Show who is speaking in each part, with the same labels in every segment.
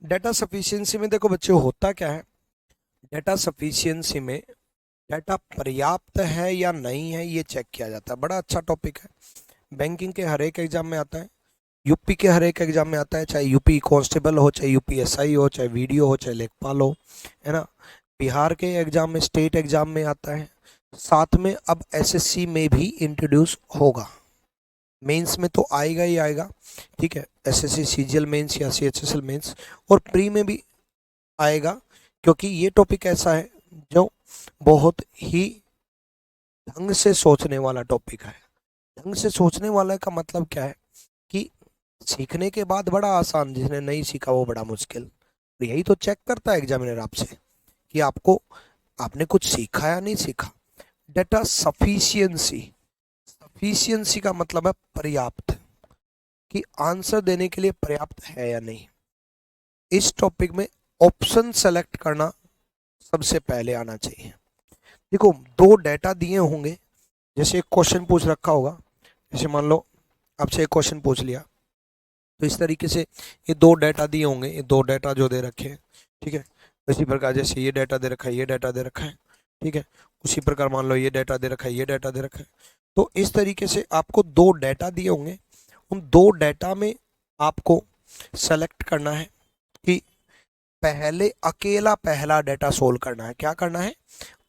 Speaker 1: Data sufficiency में देखो बच्चे होता क्या है, डेटा सफिशिएंसी में डेटा पर्याप्त है या नहीं है ये चेक किया जाता है। बड़ा अच्छा टॉपिक है, बैंकिंग के हर एक एग्जाम में आता है, यूपी के हर एक एग्जाम में आता है, चाहे यूपी कांस्टेबल हो, चाहे यूपी एसआई हो, चाहे वीडियो हो, चाहे लेखपाल हो, है ना। बिहार के एग्जाम में, स्टेट एग्जाम में आता है, साथ में अब एसएससी में भी इंट्रोड्यूस होगा। मेंस में तो आएगा ही आएगा, ठीक है, एसएससी सीजीएल मेंस या सीएचएसएल मेंस, और प्री में भी आएगा, क्योंकि ये टॉपिक ऐसा है जो बहुत ही ढंग से सोचने वाला टॉपिक है। ढंग से सोचने वाला का मतलब क्या है कि सीखने के बाद बड़ा आसान, जिसने नहीं सीखा वो बड़ा मुश्किल। यही तो चेक करता है एग्जामिनर आपसे कि आपने कुछ सीखा या नहीं सीखा। डेटा सफिशिएंसी, सफिशिएंसी का मतलब है पर्याप्त, कि आंसर देने के लिए पर्याप्त है या नहीं। इस टॉपिक में ऑप्शन सेलेक्ट करना सबसे पहले आना चाहिए। देखो, दो डेटा दिए होंगे, जैसे एक क्वेश्चन पूछ रखा होगा, जैसे मान लो आपसे एक क्वेश्चन पूछ लिया, तो इस तरीके से ये दो डेटा दिए होंगे, ये दो डेटा जो दे रखे हैं, ठीक है। इसी प्रकार जैसे ये डेटा दे रखा है, ये डेटा दे रखा है, ठीक है। उसी प्रकार मान लो ये डेटा दे रखा है, ये डेटा दे रखा है। तो इस तरीके से आपको दो डेटा दिए होंगे, उन दो डेटा में आपको सेलेक्ट करना है कि पहले अकेला पहला डेटा सोल्व करना है। क्या करना है?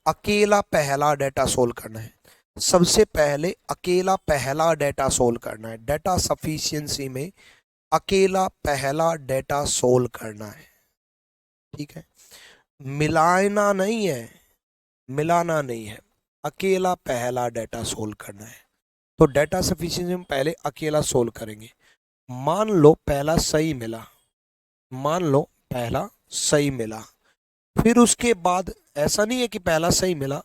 Speaker 1: अकेला पहला डेटा सोल्व करना है। सबसे पहले अकेला पहला डेटा सोल्व करना है। डेटा सफिशिएंसी में अकेला पहला डेटा सोल्व करना है, ठीक है। मिलाना नहीं है, मिलाना नहीं है, अकेला पहला डेटा सोल्व करना है। तो डेटा सफिशिएंसी में पहले अकेला सोल्व करेंगे। मान लो पहला सही मिला, मान लो पहला सही मिला, फिर उसके बाद ऐसा नहीं है कि पहला सही मिला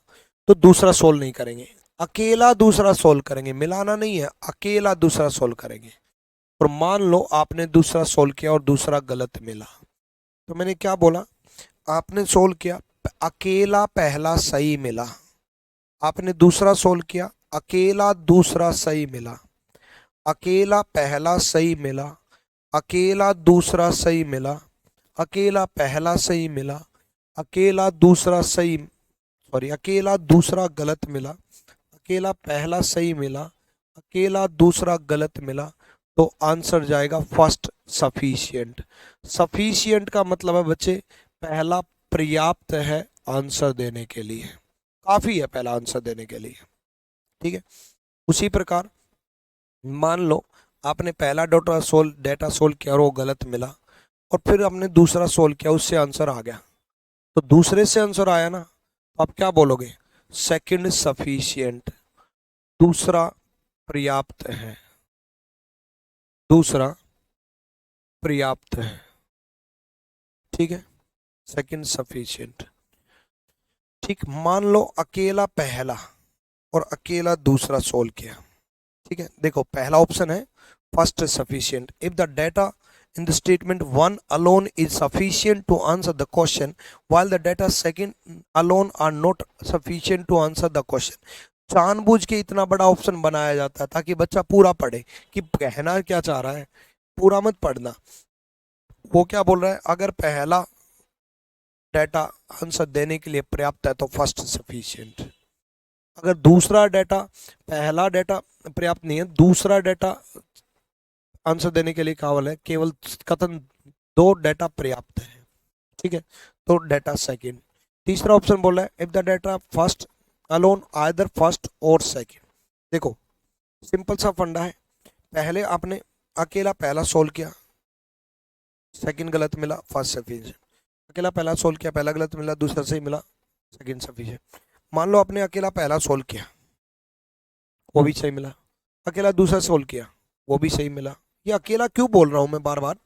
Speaker 1: तो दूसरा सोल्व नहीं करेंगे, अकेला दूसरा सोल्व करेंगे। मिलाना नहीं है, अकेला दूसरा सोल्व करेंगे। और मान लो आपने दूसरा सोल्व किया और दूसरा गलत मिला, तो मैंने क्या बोला? आपने सोल्व किया, अकेला पहला सही मिला, आपने दूसरा सोल्व किया, अकेला दूसरा सही मिला, अकेला पहला सही मिला, अकेला दूसरा सही मिला, अकेला पहला सही मिला, अकेला दूसरा सही, सॉरी, अकेला दूसरा गलत मिला, अकेला पहला सही मिला, अकेला दूसरा गलत मिला। तो आंसर जाएगा फर्स्ट सफिशिएंट। सफिशिएंट का मतलब है बच्चे पहला पर्याप्त है आंसर देने के लिए, काफी है पहला आंसर देने के लिए, ठीक है। उसी प्रकार मान लो आपने पहला डेटा सोल्व किया और वो गलत मिला, और फिर आपने दूसरा सोल्व किया, उससे आंसर आ गया, तो दूसरे से आंसर आया ना, तो आप क्या बोलोगे? सेकंड सफिशिएंट, दूसरा पर्याप्त है, दूसरा पर्याप्त है, ठीक है, सेकंड सफिशिएंट। ठीक, मान लो अकेला पहला और अकेला दूसरा सोल्व किया, ठीक है। देखो पहला ऑप्शन है first sufficient. If the data in the statement 1 alone is sufficient to answer the question, while the data second alone are not sufficient to answer the question। जानबूझ के इतना बड़ा ऑप्शन बनाया जाता है ताकि बच्चा पूरा पढ़े, कि कहना क्या चाह रहा है, पूरा मत पढ़ना। वो क्या बोल रहा है? अगर पहला डेटा आंसर देने के लिए पर्याप्त है तो फर्स्ट सफिशिएंट। अगर दूसरा डेटा, पहला डेटा पर्याप्त नहीं है, दूसरा डेटा आंसर देने के लिए कावल है, केवल कथन दो डेटा पर्याप्त है, ठीक है, तो डेटा सेकंड। तीसरा ऑप्शन बोल रहा है if the data first alone either first और सेकंड। देखो सिंपल सा फंडा है, पहले आपने अकेला पहला सोल्व किया, सेकंड गलत मिला, फर्स्ट सफिशिएंट। अकेला पहला सोल्व किया, पहला गलत मिला, दूसरा सही मिला, सेकंड सफिशिएंट। मान लो आपने अकेला पहला सोल्व किया, वो भी सही मिला, अकेला दूसरा सोल्व किया, वो भी सही मिला। ये अकेला क्यों बोल रहा हूँ मैं बार बार,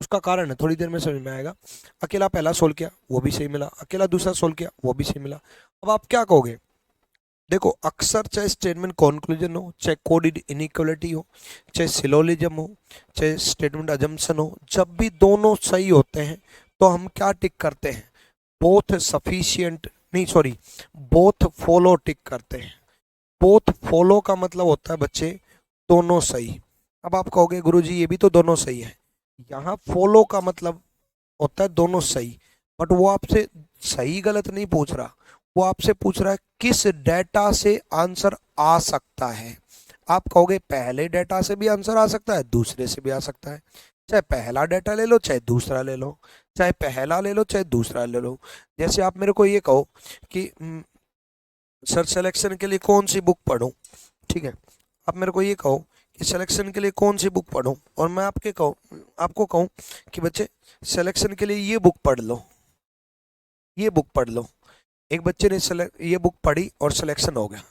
Speaker 1: उसका कारण है, थोड़ी देर में समझ में आएगा। अकेला पहला सोल्व किया, वो भी सही मिला, अकेला दूसरा सोल्व किया, वो भी सही मिला। अब आप क्या कहोगे? देखो अक्सर चाहे स्टेटमेंट कॉन्क्लूजन हो, चाहे कोडेड इनइक्वालिटी हो, चाहे सिलोजिज्म हो, चाहे स्टेटमेंट अजम्पशन हो, जब भी दोनों सही होते हैं तो हम क्या टिक करते हैं? बोथ सफिशिएंट, नहीं सॉरी, बोथ फॉलो टिक करते हैं। बोथ फॉलो का मतलब होता है बच्चे दोनों सही। अब आप कहोगे गुरुजी ये भी तो दोनों सही है। यहाँ फॉलो का मतलब होता है दोनों सही, बट वो आपसे सही गलत नहीं पूछ रहा, वो आपसे पूछ रहा है किस डेटा से आंसर आ सकता है। आप कहोगे पहले डेटा से भी आंसर आ सकता है, दूसरे से भी आ सकता है, चाहे पहला डेटा ले लो चाहे दूसरा ले लो, चाहे पहला ले लो चाहे दूसरा ले लो। जैसे आप मेरे को ये कहो कि सर सिलेक्शन के लिए कौन सी बुक पढूं, ठीक है, आप मेरे को ये कहो कि सिलेक्शन के लिए कौन सी बुक पढूं, और मैं आपको कहूँ कि बच्चे सिलेक्शन के लिए ये बुक पढ़ लो, ये बुक पढ़ लो। एक बच्चे ने ये बुक पढ़ी और सिलेक्शन हो गया।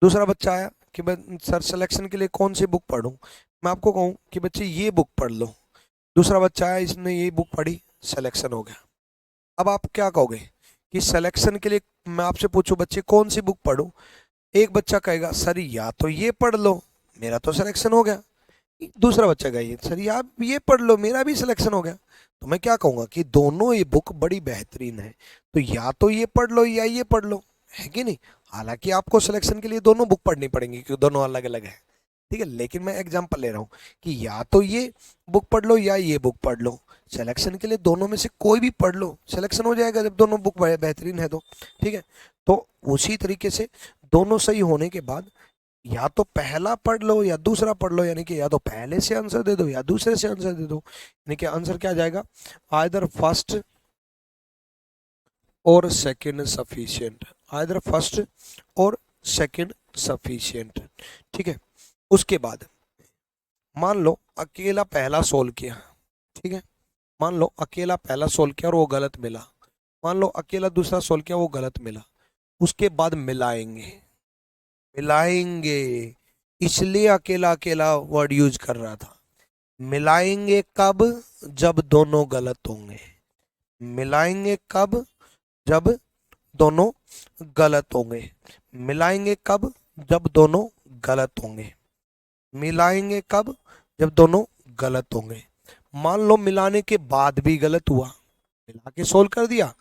Speaker 1: दूसरा बच्चा आया कि सर सिलेक्शन के लिए कौन सी बुक पढूं, मैं आपको कहूँ कि बच्चे ये बुक पढ़ लो। दूसरा बच्चा आया, इसने ये बुक पढ़ी, सिलेक्शन हो गया। अब आप क्या कहोगे कि सिलेक्शन के लिए मैं आपसे पूछूं बच्चे कौन सी बुक पढूं, एक बच्चा कहेगा सर या तो ये पढ़ लो, मेरा तो सिलेक्शन हो गया। दूसरा बच्चा कहेगा सर या ये पढ़ लो, मेरा भी सिलेक्शन हो गया। तो मैं क्या कहूँगा कि दोनों ये बुक बड़ी बेहतरीन है, तो या तो ये पढ़ लो या ये पढ़ लो, है कि नहीं। हालांकि आपको सिलेक्शन के लिए दोनों बुक पढ़नी पड़ेंगी क्योंकि दोनों अलग अलग है, ठीक है, लेकिन मैं एग्जांपल ले रहा हूँ कि या तो ये बुक पढ़ लो या ये बुक पढ़ लो। सिलेक्शन के लिए दोनों में से कोई भी पढ़ लो, सिलेक्शन हो जाएगा जब दोनों बुक बेहतरीन है तो, ठीक है। तो उसी तरीके से दोनों सही होने के बाद या तो पहला पढ़ लो या दूसरा पढ़ लो, यानी कि या तो पहले से आंसर दे दो या दूसरे से आंसर दे दो, यानी कि आंसर क्या जाएगा, आइदर फर्स्ट और सेकंड सफिशिएंट, आइदर फर्स्ट और सेकंड सफिशिएंट, ठीक है। उसके बाद मान लो अकेला पहला सोल्व किया, ठीक है, मान लो अकेला पहला सोल्व किया और वो गलत मिला, मान लो अकेला दूसरा सोल्व किया वो गलत मिला, उसके बाद मिलाएंगे, मिलाएंगे, इसलिए अकेला अकेला वर्ड यूज कर रहा था। मिलाएंगे कब, जब दोनों गलत होंगे, मिलाएंगे कब, जब दोनों गलत होंगे, मिलाएंगे कब, जब दोनों गलत होंगे, मिलाएंगे कब, जब दोनों गलत होंगे। मान लो मिलाने के बाद भी गलत हुआ, मिला के सोल्व कर दिया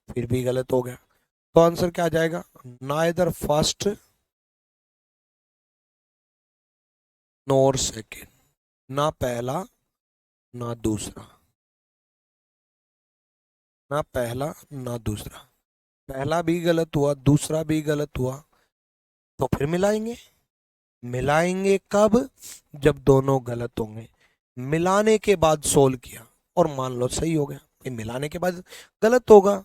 Speaker 1: फिर भी गलत हो गया, तो आंसर क्या आ जाएगा, नाइदर फर्स्ट नॉर सेकेंड, ना पहला ना दूसरा, ना पहला ना दूसरा, पहला भी गलत हुआ दूसरा भी गलत हुआ, तो फिर मिलाएंगे, मिलाएंगे कब, जब दोनों गलत होंगे, मिलाने के बाद सोल्व किया और मान लो सही हो गया, फिर मिलाने के बाद गलत होगा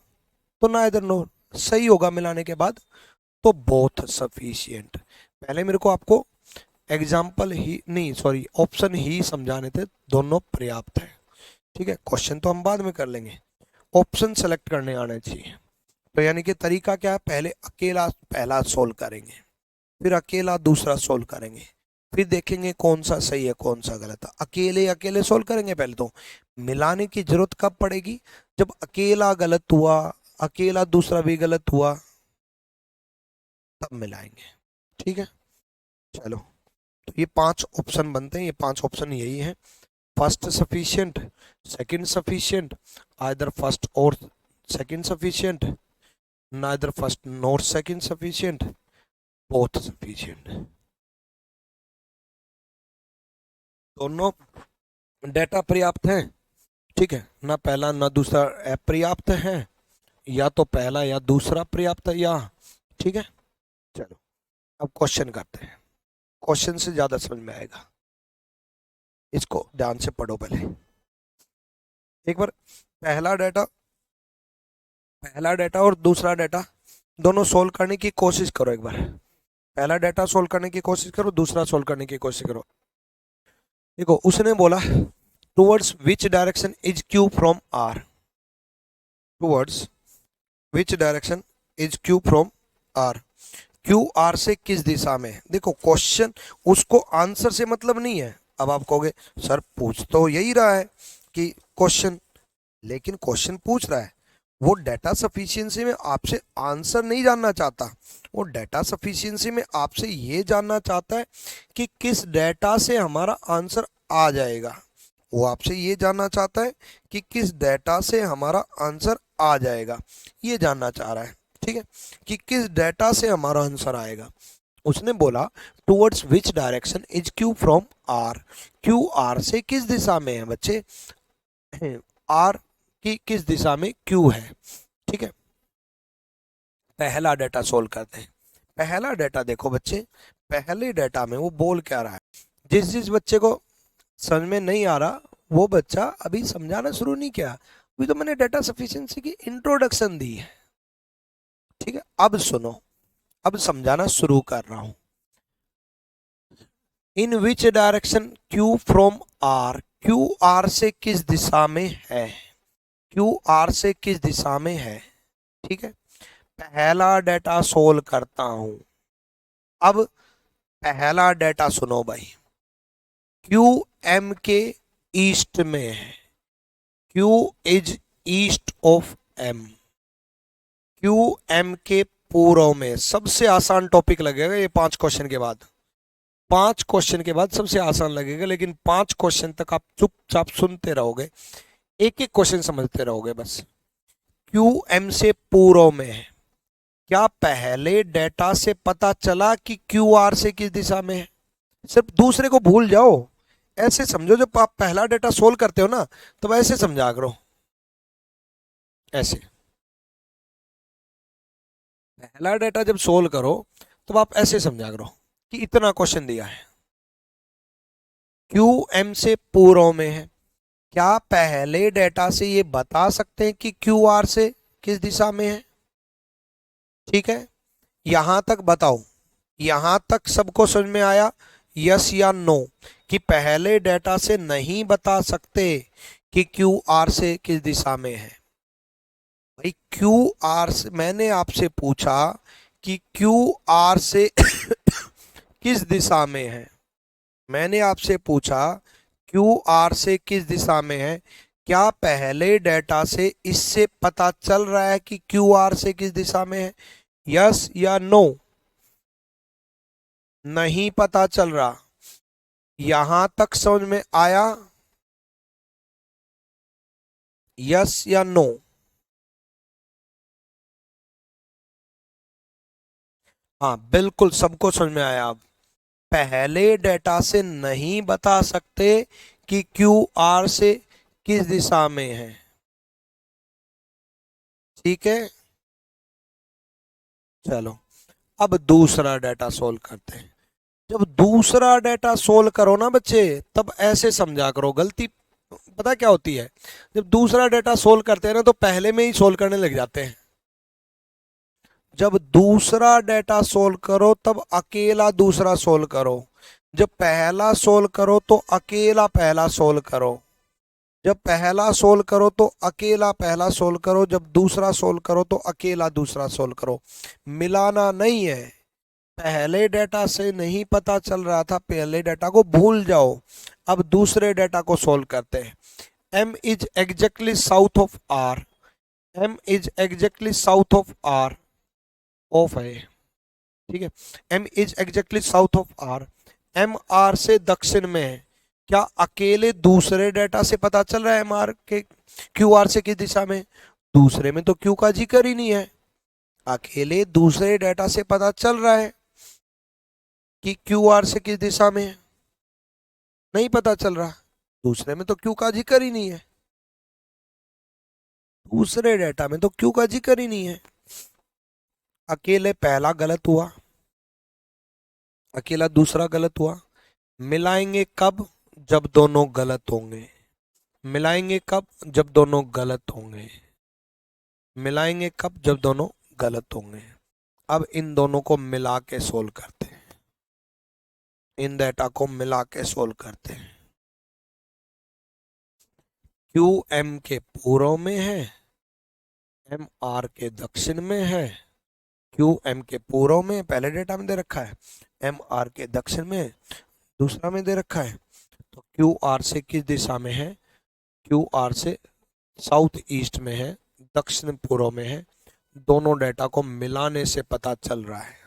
Speaker 1: तो ना इधर नो, सही होगा मिलाने के बाद तो बोथ सफिशिएंट। पहले मेरे को आपको एग्जाम्पल ही नहीं, सॉरी ऑप्शन ही समझाने थे, दोनों पर्याप्त है, ठीक है। क्वेश्चन तो हम बाद में कर लेंगे, ऑप्शन सेलेक्ट करने आने चाहिए। तो यानी कि तरीका क्या है, पहले अकेला पहला सोल्व करेंगे, फिर अकेला दूसरा सोल्व करेंगे, फिर देखेंगे कौन सा सही है कौन सा गलत है। अकेले अकेले सोल्व करेंगे पहले, तो मिलाने की जरूरत कब पड़ेगी, जब अकेला गलत हुआ, अकेला दूसरा भी गलत हुआ, तब मिलाएंगे, ठीक है। चलो, तो ये 5 ऑप्शन बनते हैं, ये 5 ऑप्शन यही है, first sufficient, second sufficient, either first और second sufficient, neither first nor second sufficient, both sufficient. दोनों डेटा पर्याप्त हैं, ठीक है, ना पहला ना दूसरा अपर्याप्त है, या तो पहला या दूसरा पर्याप्त है, या, ठीक है। चलो अब क्वेश्चन करते हैं, क्वेश्चन से ज्यादा समझ में आएगा, इसको ध्यान से पढ़ो पहले एक बार। पहला डेटा और दूसरा डेटा दोनों सोल्व करने की कोशिश करो एक बार, पहला डेटा सोल्व करने की कोशिश करो, दूसरा सोल्व करने की कोशिश करो। देखो उसने बोला towards which direction is Q from R, towards which direction is Q from R, Q R से किस दिशा में। देखो क्वेश्चन, उसको आंसर से मतलब नहीं है। अब आप कहोगे सर पूछ तो यही रहा है कि क्वेश्चन, लेकिन क्वेश्चन पूछ रहा है, वो डेटा सफिशिएंसी में आपसे आंसर नहीं जानना चाहता, वो डेटा सफिशिएंसी में आपसे ये जानना चाहता है कि किस डेटा से हमारा आंसर आ जाएगा। वो आपसे ये जानना चाहता है कि किस डेटा से हमारा आंसर आ जाएगा, ये जानना चाह रहा है, ठीक है, कि किस डेटा से हमारा आंसर आएगा। उसने बोला towards which direction is Q from R, Q R से किस दिशा में है बच्चे, आर कि किस दिशा में Q है। ठीक है, पहला डेटा सोल्व करते हैं। पहला डेटा देखो बच्चे, पहले डेटा में वो बोल क्या रहा है, जिस जिस बच्चे को समझ में नहीं आ रहा वो बच्चा अभी समझाना शुरू नहीं किया, अभी तो मैंने डेटा सफिशिएंसी की इंट्रोडक्शन दी है। ठीक है, अब सुनो, अब समझाना शुरू कर रहा हूं। In which direction Q from R, Q R से किस दिशा में है, Q R से किस दिशा में है। ठीक है, पहला डेटा सोल्व करता हूं। अब पहला डेटा सुनो भाई, Q M के ईस्ट में है, Q is east of M, Q M के पूर्व में। सबसे आसान टॉपिक लगेगा ये 5 क्वेश्चन के बाद, 5 क्वेश्चन के बाद सबसे आसान लगेगा, लेकिन 5 क्वेश्चन तक आप चुपचाप सुनते रहोगे, एक एक क्वेश्चन समझते रहोगे बस। Q M से पूर्व में है, क्या पहले डेटा से पता चला कि Q R से किस दिशा में है। सिर्फ दूसरे को भूल जाओ, ऐसे समझो, जब आप पहला डेटा सोल्व करते हो ना तब ऐसे समझा करो, ऐसे पहला डेटा जब सोल्व करो तब आप ऐसे समझा करो कि इतना क्वेश्चन दिया है, Q M से पूर्व में है, क्या पहले डेटा से ये बता सकते हैं कि Q R से किस दिशा में है। ठीक है, यहां तक बताओ, यहां तक सबको समझ में आया, यस या नो, कि पहले डेटा से नहीं बता सकते कि Q R से किस दिशा में है। भाई Q R से मैंने आपसे पूछा कि Q R से किस दिशा में है, मैंने आपसे पूछा Q R से किस दिशा में है, क्या पहले डेटा से इससे पता चल रहा है कि Q R से किस दिशा में है, यस या नो। नहीं पता चल रहा, यहां तक समझ में आया, यस या नो। हाँ बिल्कुल, सबको समझ में आया। अब पहले डेटा से नहीं बता सकते कि Q R से किस दिशा में है। ठीक है, चलो अब दूसरा डेटा सोल्व करते हैं। जब दूसरा डेटा सोल्व करो ना बच्चे, तब ऐसे समझा करो, गलती पता क्या होती है, जब दूसरा डेटा सोल्व करते हैं ना तो पहले में ही सोल्व करने लग जाते हैं। जब दूसरा डेटा सोल्व करो तब अकेला दूसरा सोल्व करो, जब पहला सोल्व करो तो अकेला पहला सोल्व करो, जब पहला सोल्व करो तो अकेला पहला सोल्व करो, जब दूसरा सोल्व करो तो अकेला दूसरा सोल्व करो, मिलाना नहीं है। पहले डेटा से नहीं पता चल रहा था, पहले डेटा को भूल जाओ। अब दूसरे डेटा को सोल्व करते हैं। M is exactly south of R, M is exactly south of R, of है, ठीक है, M is exactly south of R, M R से दक्षिण में है, क्या अकेले दूसरे डेटा से पता चल रहा है M R के Q R से किस दिशा में, दूसरे में तो Q का जिक्र ही नहीं है, अकेले दूसरे डेटा से पता चल रहा है कि Q R से किस दिशा में है, नहीं पता चल रहा, दूसरे में तो Q का जिक्र ही नहीं है, दूसरे डेटा में तो Q का जिक्र ही नहीं है। अकेले पहला गलत हुआ, अकेला दूसरा गलत हुआ। मिलाएंगे कब, जब दोनों गलत होंगे, मिलाएंगे कब, जब दोनों गलत होंगे, मिलाएंगे कब, जब दोनों गलत होंगे। अब इन दोनों को मिला के सोल्व करते हैं, इन डेटा को मिला के सोल्व करते हैं। Q M के पूर्व में है, M R के दक्षिण में है, Q M के पूर्व में पहले डेटा में दे रखा है, M R के दक्षिण में दूसरा में दे रखा है, तो Q R से किस दिशा में है, Q R से साउथ ईस्ट में है, दक्षिण पूर्व में है। दोनों डेटा को मिलाने से पता चल रहा है,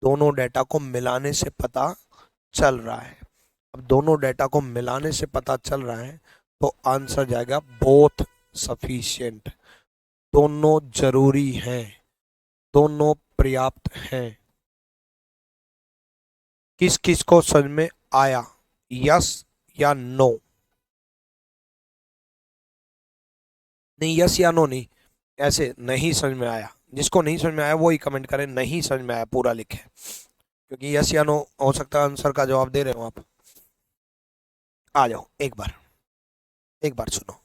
Speaker 1: दोनों डेटा को मिलाने से पता चल रहा है। अब दोनों डेटा को मिलाने से पता चल रहा है तो आंसर जाएगा बोथ सफिशिएंट, दोनों जरूरी हैं, दोनों पर्याप्त हैं। किस किस को समझ में आया, यस या नो। नहीं, यस या नो नहीं, ऐसे नहीं समझ में आया, जिसको नहीं समझ में आया वो ही कमेंट करें, नहीं समझ में आया पूरा लिखे, क्योंकि यस या नो हो सकता है आंसर का जवाब दे रहे हो आप। आ जाओ, एक बार सुनो।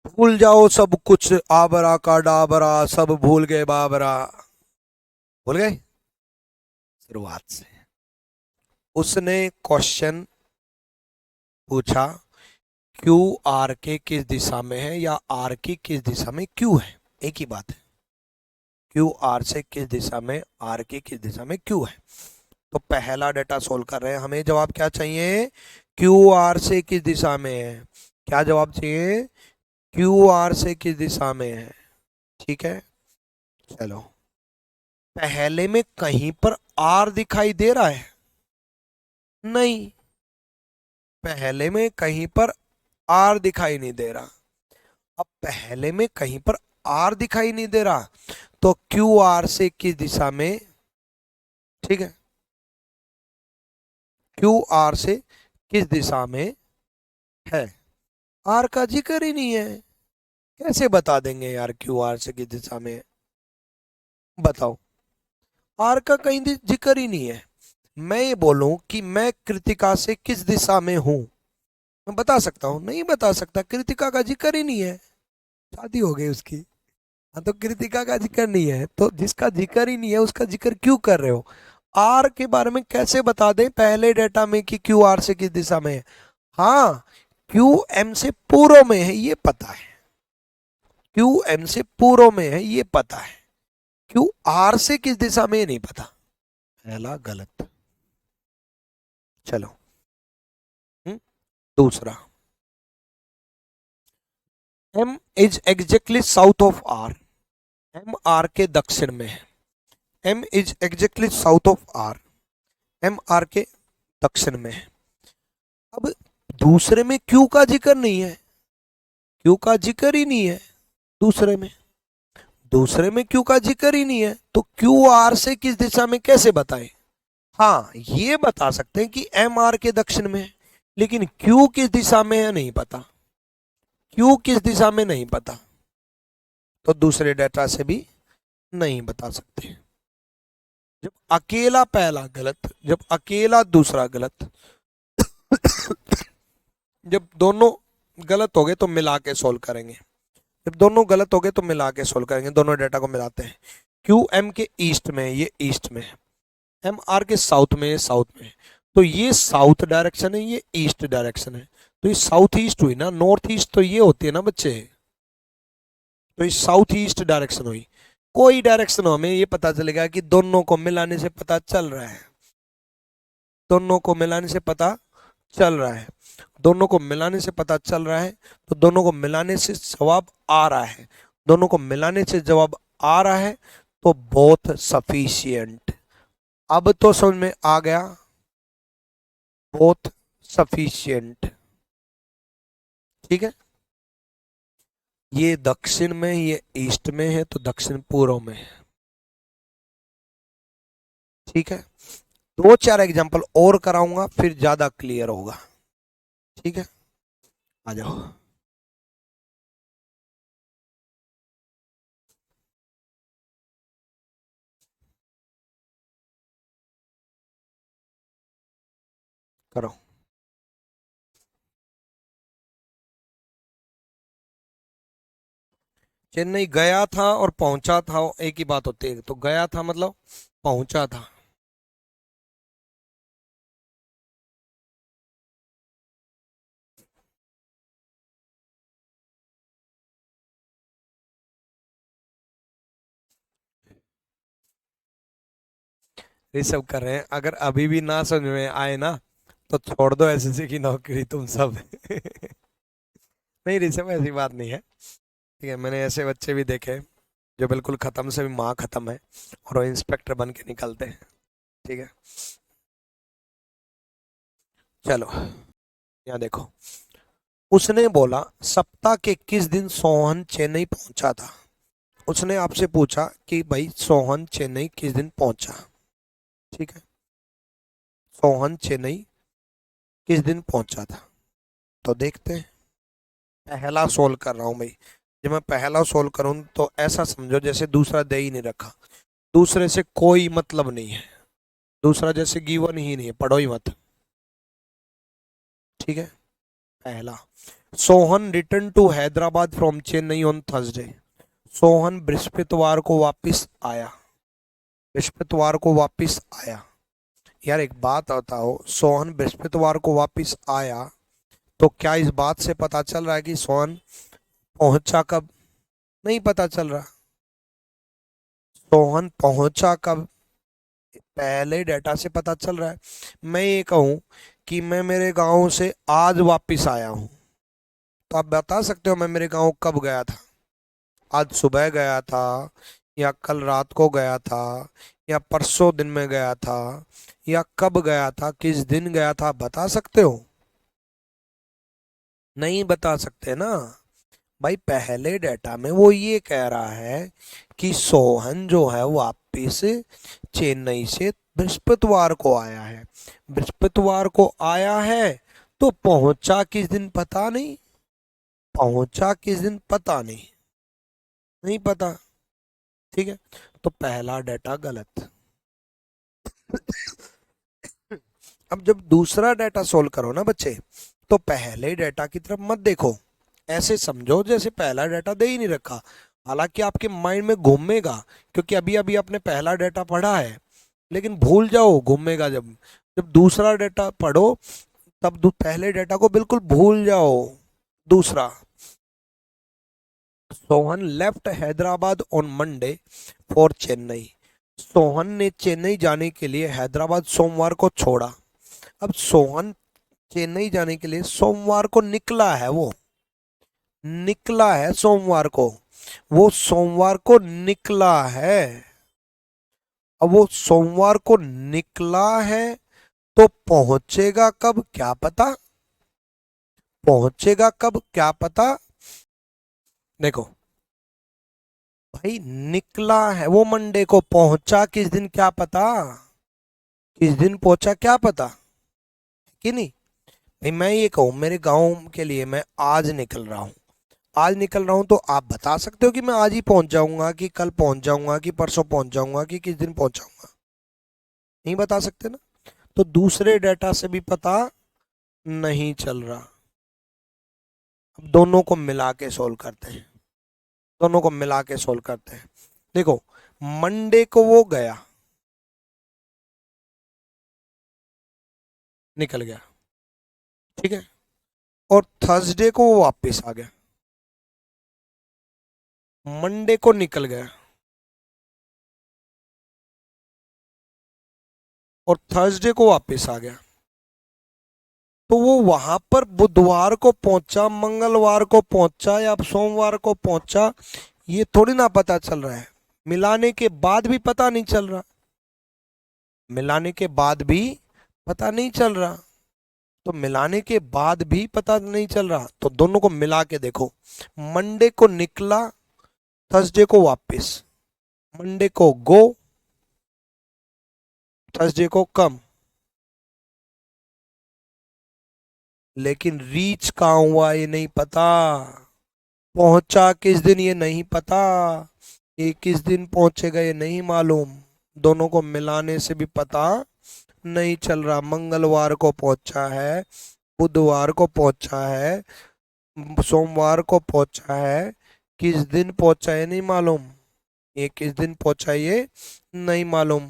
Speaker 1: भूल जाओ सब कुछ आबरा का डाबरा, सब भूल गए बाबरा। भूल गए? शुरुआत से। उसने क्वेश्चन पूछा, क्यू आर के किस दिशा में है, या आर की किस दिशा में क्यू है, एक ही बात है। क्यू आर से किस दिशा में, आर की किस दिशा में क्यू है। तो पहला डेटा सोल्व कर रहे हैं, हमें जवाब क्या चाहिए, क्यू आर से किस दिशा में है। क्या जवाब चाहिए, क्यू आर से किस दिशा में है। ठीक है, चलो। पहले में कहीं पर आर दिखाई दे रहा है? नहीं, पहले में कहीं पर आर दिखाई नहीं दे रहा। अब पहले में कहीं पर आर दिखाई नहीं दे रहा, तो क्यू आर से किस दिशा में, ठीक है, क्यू आर से किस दिशा में है। आर का जिक्र ही नहीं है, कैसे बता देंगे यार क्यू आर से किस दिशा में है, बताओ। आर का कहीं जिक्र ही नहीं है। मैं ये बोलूं कि मैं कृतिका से किस दिशा में हूं, मैं बता सकता हूं? नहीं बता सकता, कृतिका का जिक्र ही नहीं है, शादी हो गई उसकी। हाँ, तो कृतिका का जिक्र नहीं है, तो जिसका जिक्र ही नहीं है उसका जिक्र क्यों कर रहे हो। आर के बारे में कैसे बता दें पहले डेटा में कि क्यू आर से किस दिशा में है। हाँ, क्यू एम से पूर्व में है ये पता है, क्यू एम से पूर्व में है ये पता है, क्यू आर से किस दिशा में नहीं पता। पहला गलत। चलो, दूसरा, M is exactly south of R, M R के दक्षिण में है। M is exactly south of R, M R के दक्षिण में है। अब दूसरे में क्यू का जिक्र नहीं है, क्यू का जिक्र ही नहीं है दूसरे में, दूसरे में क्यू का जिक्र ही नहीं है, तो क्यू आर से किस दिशा में कैसे बताएं। हाँ, ये बता सकते हैं कि एम आर के दक्षिण में है, लेकिन क्यू किस दिशा में है नहीं पता, क्यू किस दिशा में नहीं पता, तो दूसरे डेटा से भी नहीं बता सकते। जब अकेला पहला गलत, जब अकेला दूसरा गलत, जब दोनों गलत हो गए तो मिला के सोल्व करेंगे, जब दोनों गलत हो गए तो मिला के सोल्व करेंगे, दोनों डेटा को मिलाते हैं। क्यू एम के ईस्ट में है, ये ईस्ट में है, एम आर के साउथ में, ये साउथ में है, तो ये साउथ डायरेक्शन है, ये ईस्ट डायरेक्शन है, तो ये साउथ ईस्ट हुई ना, नॉर्थ ईस्ट तो ये होती है ना बच्चे, तो ये साउथ ईस्ट डायरेक्शन हुई। कोई डायरेक्शन हो, हमें ये पता चलेगा कि दोनों को मिलाने से पता चल रहा है, दोनों को मिलाने से पता चल रहा है, दोनों को मिलाने से पता चल रहा है, तो दोनों को मिलाने से जवाब आ रहा है, दोनों को मिलाने से जवाब आ रहा है, तो बोथ सफिशिएंट। अब तो समझ में आ गया, बोथ सफिशिएंट। ठीक है, ये दक्षिण में, ये ईस्ट में है, तो दक्षिण पूर्व में है। ठीक है, दो चार एग्जांपल और कराऊंगा फिर ज्यादा क्लियर होगा। ठीक है, आ जाओ। करो। चेन्नई गया था और पहुंचा था, एक ही बात होती है, तो गया था मतलब पहुंचा था। ये सब कर रहे हैं, अगर अभी भी ना समझ में आए ना तो छोड़ दो एसएससी की नौकरी तुम सब। नहीं ऋषभ, ऐसी बात नहीं है। ठीक है, मैंने ऐसे बच्चे भी देखे जो बिल्कुल खत्म से भी माँ खत्म है और वो इंस्पेक्टर बन के निकलते हैं। ठीक है, चलो यहाँ देखो। उसने बोला, सप्ताह के किस दिन सोहन चेन्नई पहुंचा था। उसने आपसे पूछा कि भाई सोहन चेन्नई किस दिन पहुंचा। ठीक है, सोहन चेन्नई किस दिन पहुंचा था, तो देखते हैं। पहला सोल्व कर रहा हूं भाई। जब मैं पहला सोल्व करूं तो ऐसा समझो जैसे दूसरा दे ही नहीं रखा, दूसरे से कोई मतलब नहीं है, दूसरा जैसे गिवन ही नहीं है, पढ़ो ही मत। ठीक है। पहला, Sohan return to Hyderabad from Chennai on Thursday. Sohan बृहस्पतिवार को वापस आया, बृहस्पतिवार को वापस आया। यार एक बात बताओ, सोहन बृहस्पतिवार को वापस आया तो क्या इस बात से पता चल रहा है कि सोहन पहुंचा कब? नहीं पता चल रहा। सोहन पहुंचा कब पहले डेटा से पता चल रहा है। मैं ये कहूं कि मैं मेरे गांव से आज वापस आया हूं, तो आप बता सकते हो मैं मेरे गांव कब गया था? आज सुबह गया था, या कल रात को गया था, या परसों दिन में गया था, या कब गया था, किस दिन गया था, आप बता सकते हो? नहीं बता सकते ना भाई। पहले डेटा में वो ये कह रहा है कि सोहन जो है वापिस चेन्नई से बृहस्पतिवार को आया है। बृहस्पतिवार को आया है तो पहुंचा किस दिन पता नहीं, पहुंचा किस दिन पता नहीं, नहीं पता। ठीक है, तो पहला डेटा गलत। अब जब दूसरा डाटा सोल्व करो ना बच्चे, तो पहले डाटा की तरफ मत देखो, ऐसे समझो जैसे पहला डाटा दे ही नहीं रखा। हालांकि आपके माइंड में घूमेगा, क्योंकि अभी अभी आपने पहला डाटा पढ़ा है, लेकिन भूल जाओ, घूमेगा जब जब दूसरा डाटा पढ़ो, तब पहले डाटा को बिल्कुल भूल जाओ। दूसरा, Sohan left Hyderabad on Monday for Chennai. Sohan ने चेन्नई जाने के लिए हैदराबाद सोमवार को छोड़ा। अब सोहन चेन्नई जाने के लिए सोमवार को निकला है, वो निकला है सोमवार को, वो सोमवार को निकला है। अब वो सोमवार को निकला है तो पहुंचेगा कब क्या पता, पहुंचेगा कब क्या पता। देखो भाई, निकला है वो मंडे को, पहुंचा किस दिन क्या पता, किस दिन पहुंचा क्या पता, कि नहीं? भाई मैं ये कहूँ मेरे गांव के लिए मैं आज निकल रहा हूँ, आज निकल रहा हूँ, तो आप बता सकते हो कि मैं आज ही पहुंच जाऊंगा, कि कल पहुंच जाऊंगा, कि परसों पहुंच जाऊंगा, कि किस दिन पहुंच जाऊंगा? नहीं बता सकते ना। तो दूसरे डेटा से भी पता नहीं चल रहा। अब दोनों को मिला के सोल्व करते हैं, दोनों को मिला के सोल्व करते हैं। देखो, मंडे को वो गया, निकल गया, ठीक है, और थर्सडे को वो वापस आ गया। मंडे को निकल गया और थर्सडे को वापस आ गया, तो वो वहां पर बुधवार को पहुंचा, मंगलवार को पहुंचा, या सोमवार को पहुंचा, ये थोड़ी ना पता चल रहा है। मिलाने के बाद भी पता नहीं चल रहा, मिलाने के बाद भी पता नहीं चल रहा, तो मिलाने के बाद भी पता नहीं चल रहा, तो दोनों को मिला के देखो। मंडे को निकला, थर्सडे को वापस, मंडे को गो, थर्सडे को कम, लेकिन रीच कहाँ हुआ ये नहीं पता, पहुंचा किस दिन ये नहीं पता, ये किस दिन पहुंचेगा ये नहीं मालूम। दोनों को मिलाने से भी पता नहीं चल रहा। मंगलवार को पहुंचा है, बुधवार को पहुंचा है, सोमवार को पहुंचा है, किस दिन पहुंचा ये नहीं मालूम, ये किस दिन पहुंचा ये नहीं मालूम।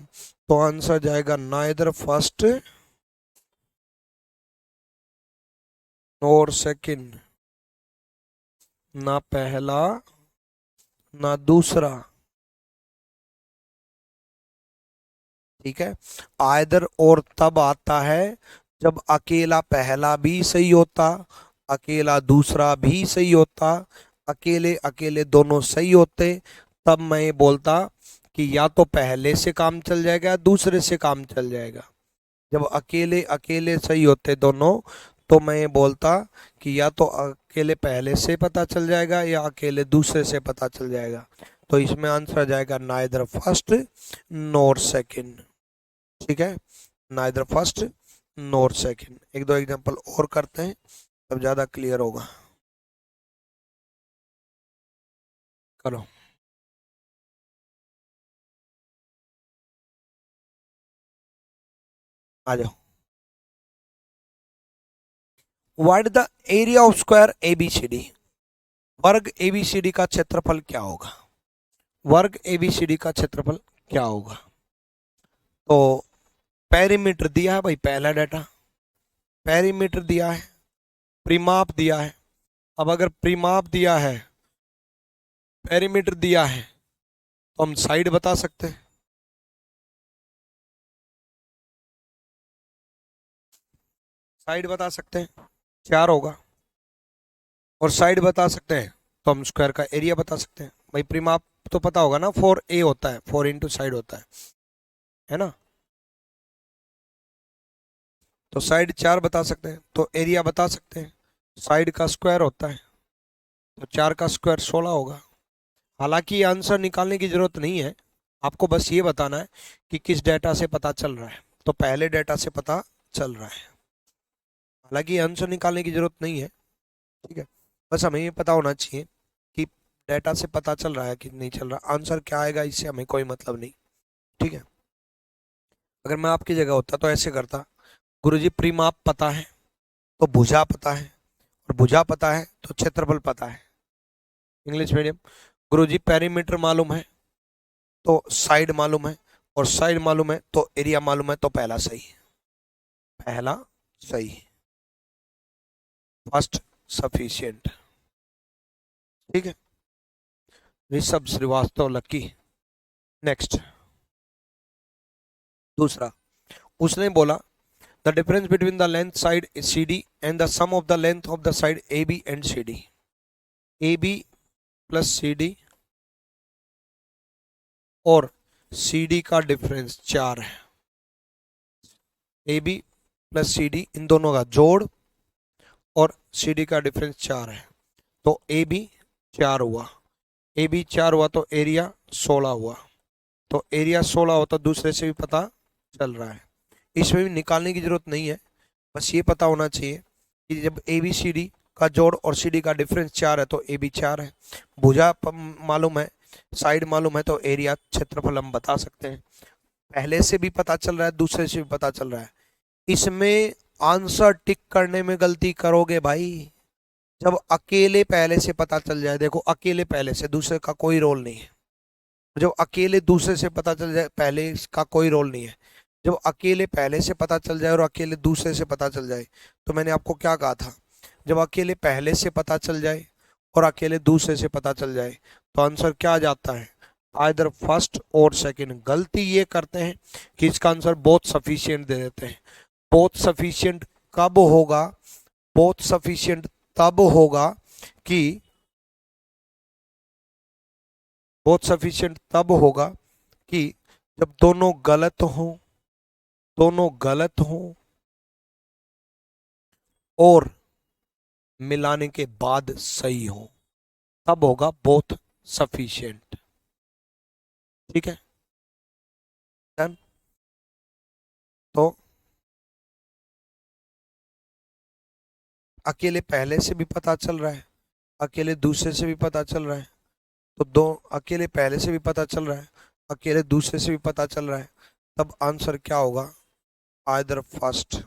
Speaker 1: तो आंसर जाएगा नाइदर फर्स्ट और सेकंड, ना पहला ना दूसरा। ठीक है, आइदर और तब आता है जब अकेला पहला भी सही होता, अकेला दूसरा भी सही होता, अकेले अकेले दोनों सही होते, तब मैं ये बोलता कि या तो पहले से काम चल जाएगा या दूसरे से काम चल जाएगा। जब अकेले अकेले सही होते दोनों, तो मैं ये बोलता कि या तो अकेले पहले से पता चल जाएगा या अकेले दूसरे से पता चल जाएगा। तो इसमें आंसर आ जाएगा नाइदर फर्स्ट नॉर सेकंड। ठीक है, नाइदर फर्स्ट नॉर सेकंड। एक दो एग्जांपल और करते हैं, तब ज़्यादा क्लियर होगा। करो। आ जाओ। What the area of square ABCD. वर्ग एबीसीडी का क्षेत्रफल क्या होगा? वर्ग एबीसीडी का क्षेत्रफल क्या होगा? तो पेरीमीटर दिया है भाई, पहला डाटा पेरीमीटर दिया है, परिमाप दिया है। अब अगर परिमाप दिया है, पेरीमीटर दिया है, तो हम साइड बता सकते हैं। साइड बता सकते हैं, 4 होगा। और साइड बता सकते हैं तो हम स्क्वायर का एरिया बता सकते हैं। भाई परिमाप तो पता होगा ना, 4a होता है, 4 इंटू साइड होता है ना। तो साइड 4 बता सकते हैं, तो एरिया बता सकते हैं। साइड का स्क्वायर होता है, तो 4 का स्क्वायर 16 होगा। हालांकि ये आंसर निकालने की जरूरत नहीं है, आपको बस ये बताना है कि किस डेटा से पता चल रहा है। तो पहले डेटा से पता चल रहा है, हालांकि आंसर निकालने की जरूरत नहीं है। ठीक है, बस हमें ये पता होना चाहिए कि डेटा से पता चल रहा है कि नहीं चल रहा। आंसर क्या आएगा इससे हमें कोई मतलब नहीं। ठीक है, अगर मैं आपकी जगह होता तो ऐसे करता, गुरुजी परिमाप पता है तो भुजा पता है, और भुजा पता है तो क्षेत्रफल पता है। इंग्लिश मीडियम, गुरुजी पेरीमीटर मालूम है तो साइड मालूम है, और साइड मालूम है तो एरिया मालूम है, तो पहला सही। पहला सही, फर्स्ट सफिशिएंट। ठीक है, ऋषभ श्रीवास्तव लकी। नेक्स्ट, दूसरा, उसने बोला the difference between the length side C D and the sum of the length of the side A B and C D. A B plus C D और C D का difference 4 है। A B plus C D, इन दोनों का जोड़, और C D का difference 4 है। तो ए बी 4 हुआ, ए बी 4 हुआ तो एरिया 16 हुआ। तो एरिया 16 होता, दूसरे से भी पता चल रहा है। इसमें भी निकालने की जरूरत नहीं है, बस ये पता होना चाहिए कि जब ए बी सी डी का जोड़ और सी डी का डिफरेंस 4 है तो ए बी 4 है। भुजा मालूम है, साइड मालूम है, तो एरिया क्षेत्रफल हम बता सकते हैं। पहले से भी पता चल रहा है, दूसरे से भी पता चल रहा है। इसमें आंसर टिक करने में गलती करोगे भाई जब अकेले पहले से पता चल जाए। देखो, अकेले पहले से, दूसरे का कोई रोल नहीं है। जब अकेले दूसरे से पता चल जाए, पहले इसका कोई रोल नहीं है। जब अकेले पहले से पता चल जाए और अकेले दूसरे से पता चल जाए, तो मैंने आपको क्या कहा था, जब अकेले पहले से पता चल जाए और अकेले दूसरे से पता चल जाए, तो आंसर क्या आ जाता है, आइदर फर्स्ट और सेकंड। गलती ये करते हैं कि इसका आंसर बोथ सफिशिएंट दे देते हैं। बोथ सफिशिएंट कब होगा? बोथ सफिशिएंट तब होगा कि बोथ सफिशिएंट तब होगा कि जब दोनों गलत हों, दोनों गलत हों और मिलाने के बाद सही हो, तब होगा बोथ सफिशिएंट। ठीक है, डन। तो अकेले पहले से भी पता चल रहा है, अकेले दूसरे से भी पता चल रहा है, तो दो, अकेले पहले से भी पता चल रहा है, अकेले दूसरे से भी पता चल रहा है, तब आंसर क्या होगा, आइदर फर्स्ट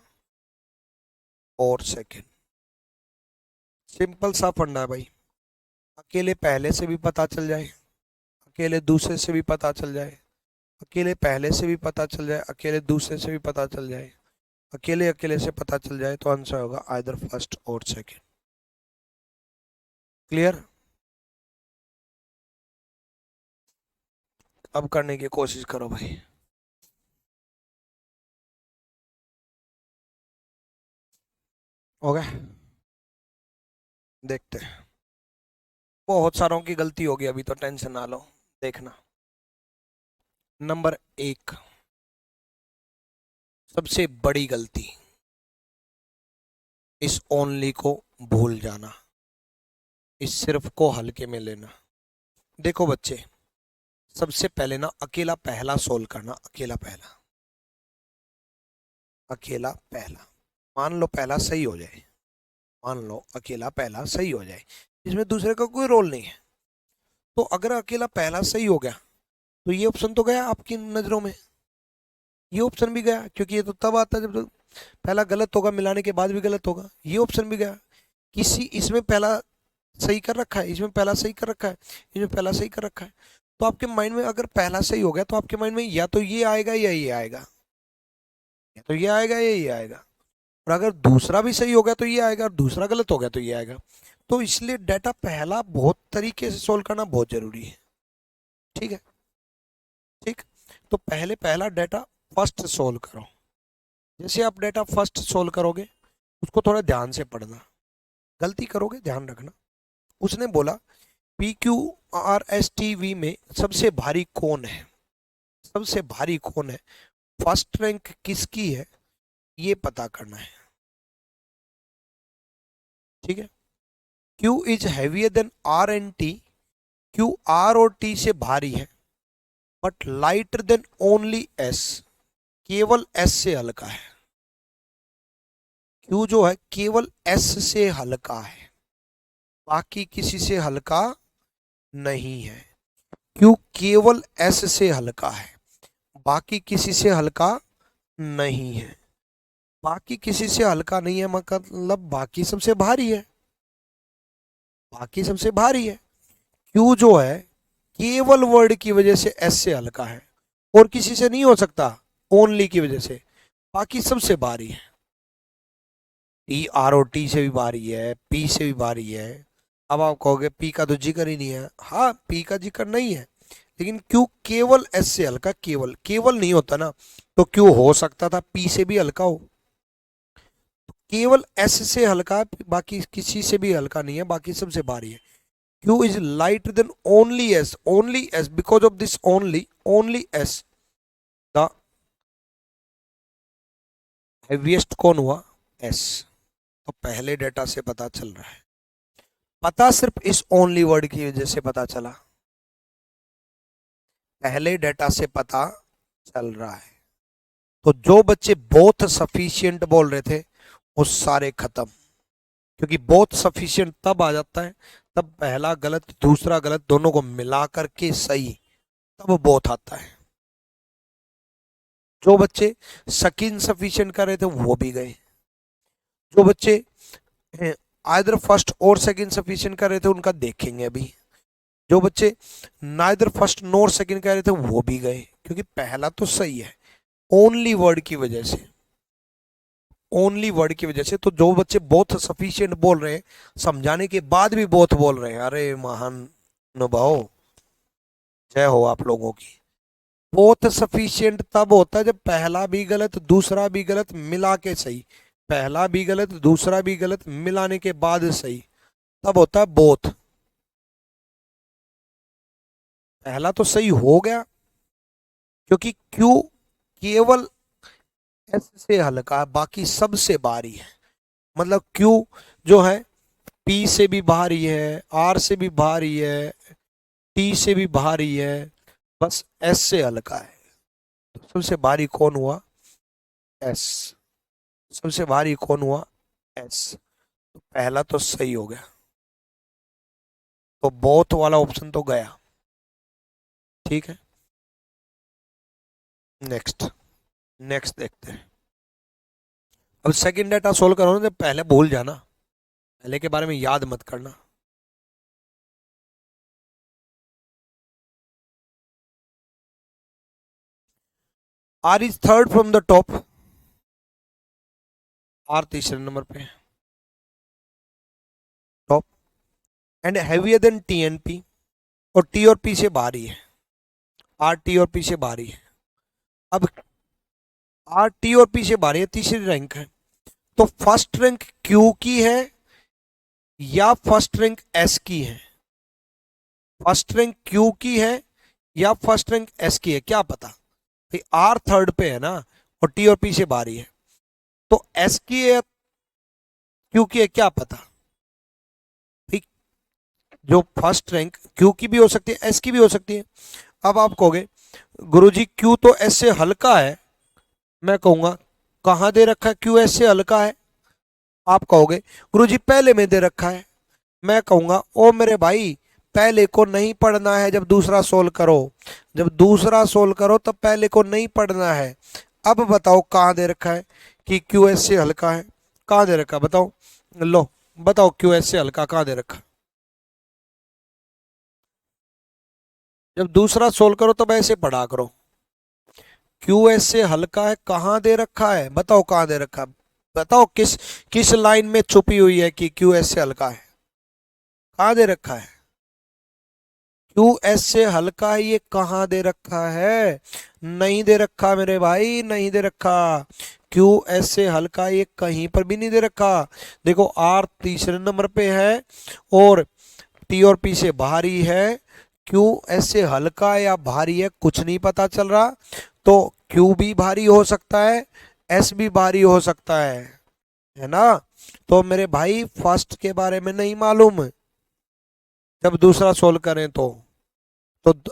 Speaker 1: और सेकंड। सिंपल सा फंडा है भाई। अकेले पहले से भी पता चल जाए, अकेले दूसरे से भी पता चल जाए, अकेले पहले से भी पता चल जाए, अकेले दूसरे से भी पता चल जाए, अकेले अकेले से पता चल जाए, तो आंसर होगा आइदर फर्स्ट और सेकंड। क्लियर? अब करने की कोशिश करो भाई। हो गया? देखते हैं। बहुत सारों की गलती होगी अभी, तो टेंशन ना लो, देखना। नंबर 1, सबसे बड़ी गलती, इस ओनली को भूल जाना, इस सिर्फ को हल्के में लेना। देखो बच्चे, सबसे पहले ना अकेला पहला सोल्व करना, अकेला पहला, अकेला पहला। मान लो पहला सही हो जाए, मान लो अकेला पहला सही हो जाए, इसमें दूसरे का कोई रोल नहीं है, तो अगर अकेला पहला सही हो गया तो ये ऑप्शन तो गया आपकी नज़रों में, ये ऑप्शन भी गया, क्योंकि ये तो तब आता है जब पहला गलत होगा, मिलाने के बाद भी गलत होगा। ये ऑप्शन भी गया, किसी इसमें पहला सही कर रखा है, इसमें पहला सही कर रखा है, इसमें पहला सही कर रखा है। तो आपके माइंड में अगर पहला सही हो गया तो आपके माइंड में या तो ये आएगा या ये आएगा, या तो ये आएगा या ये आएगा। और अगर दूसरा भी सही हो गया तो ये आएगा, और दूसरा गलत हो गया तो ये आएगा। तो इसलिए डाटा पहला बहुत तरीके से सोल्व करना बहुत जरूरी है। ठीक है, ठीक। तो पहले पहला डाटा फर्स्ट सोल्व करो। जैसे आप डाटा फर्स्ट सोल्व करोगे उसको थोड़ा ध्यान से पढ़ना, गलती करोगे ध्यान रखना। उसने बोला P Q R S T V में सबसे भारी कौन है, सबसे भारी कौन है, फर्स्ट रैंक किसकी है, ये पता करना है। ठीक है, Q is heavier than R and T, Q R और T से भारी है but lighter than only S, केवल S से हल्का है। Q जो है केवल S से हल्का है, बाकी किसी से हल्का नहीं है। Q केवल S से हल्का है, बाकी किसी से हल्का नहीं है। बाकी किसी से हल्का नहीं है मतलब बाकी सबसे भारी है, बाकी सबसे भारी है। Q जो है केवल वर्ड की वजह से S से हल्का है और किसी से नहीं हो सकता, ओनली की वजह से, बाकी सबसे भारी है। T R और T से भी भारी है, P से भी भारी है। अब आप कहोगे P का तो जिक्र ही नहीं है। हाँ, P का जिक्र नहीं है, लेकिन Q केवल S से हल्का, केवल केवल नहीं होता ना, तो Q हो सकता था P से भी हल्का हो। केवल S से हल्का, बाकी किसी से भी हल्का नहीं है, बाकी सबसे भारी है। Q is lighter than only S, because of this only S, the heaviest कौन हुआ, S। तो पहले डेटा से पता चल रहा है, पता सिर्फ इस ओनली वर्ड की वजह से पता चला, पहले डेटा से पता चल रहा है। तो जो बच्चे बोथ सफिशिएंट बोल रहे थे वो सारे खत्म, क्योंकि बोथ सफिशिएंट तब आ जाता है तब पहला गलत दूसरा गलत दोनों को मिला करके सही, तब बोथ आता है। जो बच्चे सकिन सफिशिएंट कर रहे थे वो भी गए, जो बच्चे आइदर फर्स्ट और सेकंड सफिशिएंट कर रहे थे उनका देखेंगे अभी, जो बच्चे नाइदर फर्स्ट नोर सेकंड कह रहे थे वो भी गए, क्योंकि पहला तो सही है ओनली वर्ड की वजह से, ओनली वर्ड की वजह से। तो जो बच्चे बोथ सफिशिएंट बोल रहे हैं, समझाने के बाद भी बोथ बोल रहे हैं, अरे महान अनुभव, जय हो आप लोगों की। बोथ सफिशिएंट तब होता है जब पहला भी गलत दूसरा भी गलत मिला के सही, पहला भी गलत दूसरा भी गलत मिलाने के बाद सही, तब होता है बोथ। पहला तो सही हो गया क्योंकि Q केवल S से हल्का, बाकी सबसे भारी है। मतलब Q जो है P से भी भारी है, R से भी भारी है, T से भी भारी है, बस S से हल्का है। तो सबसे भारी कौन हुआ, S। सबसे भारी कौन हुआ, S। तो पहला तो सही हो गया, तो बोथ वाला ऑप्शन तो गया। ठीक है, नेक्स्ट नेक्स्ट देखते हैं। अब सेकंड डाटा सोल्व करो ना, तो पहले भूल जाना, पहले के बारे में याद मत करना। R is third from the top, R तीसरे नंबर पे top, and heavier than T and P, और T और P से भारी है, R T और P से भारी है। अब R T और P से भारी है, तीसरी रैंक है, तो फर्स्ट रैंक Q की है या फर्स्ट रैंक S की है, फर्स्ट रैंक Q की है या फर्स्ट रैंक S की है, क्या पता भाई। R थर्ड पे है ना और T और P से भारी है, तो S की है Q की है, क्या पता भाई। जो फर्स्ट रैंक Q की भी हो सकती है, S की भी हो सकती है। अब आप कहोगे गुरुजी Q तो S से हल्का है, मैं कहूंगा कहां दे रखा है Q S से हल्का है। आप कहोगे गुरुजी पहले में दे रखा है, मैं कहूंगा ओ मेरे भाई पहले को नहीं पढ़ना है जब दूसरा सोल्व करो, जब दूसरा सोल्व करो तब पहले को नहीं पढ़ना है। अब बताओ कहाँ दे रखा है कि क्यू एस से हल्का है, कहाँ दे रखा है बताओ, लो बताओ क्यू एस से हल्का कहाँ दे रखा है। जब दूसरा सोल्व करो तब ऐसे पढ़ा करो, क्यू एस से हल्का है कहाँ दे रखा है, बताओ कहाँ दे रखा है, बताओ किस किस लाइन में छुपी हुई है कि क्यू एस से हल्का है, कहाँ दे रखा है, क्यू एस से हल्का है ये कहाँ दे रखा है, नहीं दे रखा मेरे भाई, नहीं दे रखा। क्यू एस से हल्का ये कहीं पर भी नहीं दे रखा। देखो आर तीसरे नंबर पे है और टी और पी से भारी है, क्यू एस से हल्का है या भारी है कुछ नहीं पता चल रहा, तो क्यू भी भारी हो सकता है, एस भी भारी हो सकता है ना। तो मेरे भाई फर्स्ट के बारे में नहीं मालूम, जब दूसरा सोल्व करें तो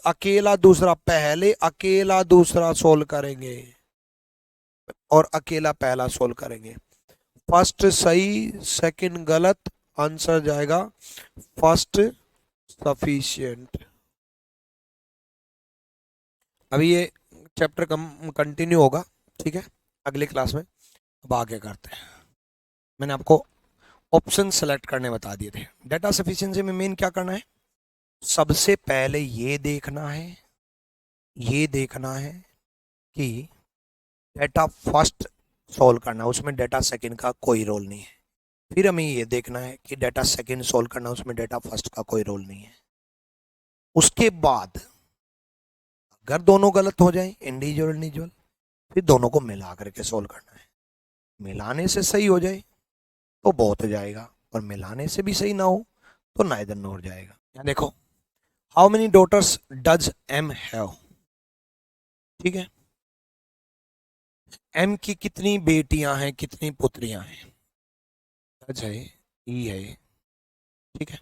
Speaker 1: अकेला दूसरा, पहले अकेला दूसरा सोल्व करेंगे और अकेला पहला सोल्व करेंगे। फर्स्ट सही सेकंड गलत, आंसर जाएगा फर्स्ट सफिशिएंट। अभी ये चैप्टर कंटिन्यू होगा, ठीक है, अगली क्लास में। अब आगे करते हैं। मैंने आपको ऑप्शन सेलेक्ट करने बता दिए थे। डेटा सफिशिएंसी में मेन क्या करना है, सबसे पहले ये देखना है, ये देखना है कि डेटा फर्स्ट सॉल्व करना है, उसमें डेटा सेकंड का कोई रोल नहीं है। फिर हमें ये देखना है कि डेटा सेकंड सॉल्व करना, उसमें डेटा फर्स्ट का कोई रोल नहीं है। उसके बाद अगर दोनों गलत हो जाए इंडिविजुअल इंडिविजुअल, फिर दोनों को मिला करके सॉल्व करना है। मिलाने से सही हो जाए तो बहुत हो जाएगा, और मिलाने से भी सही ना हो तो नाइदर नोर जाएगा। यहाँ देखो, how many daughters does M have, ठीक है, एम की कितनी बेटियां हैं, कितनी पुत्रियां हैं, डज है, ई है, ठीक है,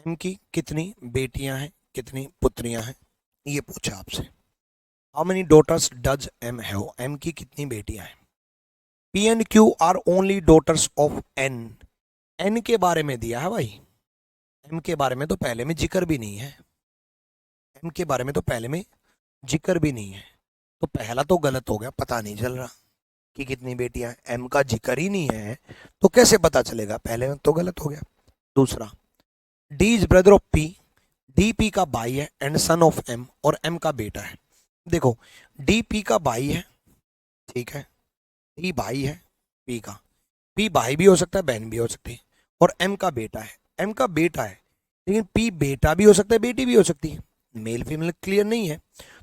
Speaker 1: एम की कितनी बेटियां हैं, कितनी पुत्रियां हैं, ये पूछा आपसे। How many daughters does M have, M की कितनी बेटियां हैं। P and Q are only daughters of N, N के बारे में दिया है भाई, एम के बारे में तो पहले में जिक्र भी नहीं है, एम के बारे में तो पहले में जिक्र भी नहीं है, तो पहला तो गलत हो गया, पता नहीं चल रहा कि कितनी बेटियां, एम का जिक्र ही नहीं है तो कैसे पता चलेगा, पहले में तो गलत हो गया। दूसरा, D is brother of P, D P का भाई है एंड सन ऑफ एम, और एम का बेटा है। देखो डी पी का भाई है, ठीक है, डी भाई है पी का, पी भाई भी हो सकता है बहन भी हो सकती है, और एम का बेटा है, एम का बेटा है, लेकिन पी बेटा भी हो सकता है बेटी भी हो सकती है, मेल फीमेल क्लियर नहीं है,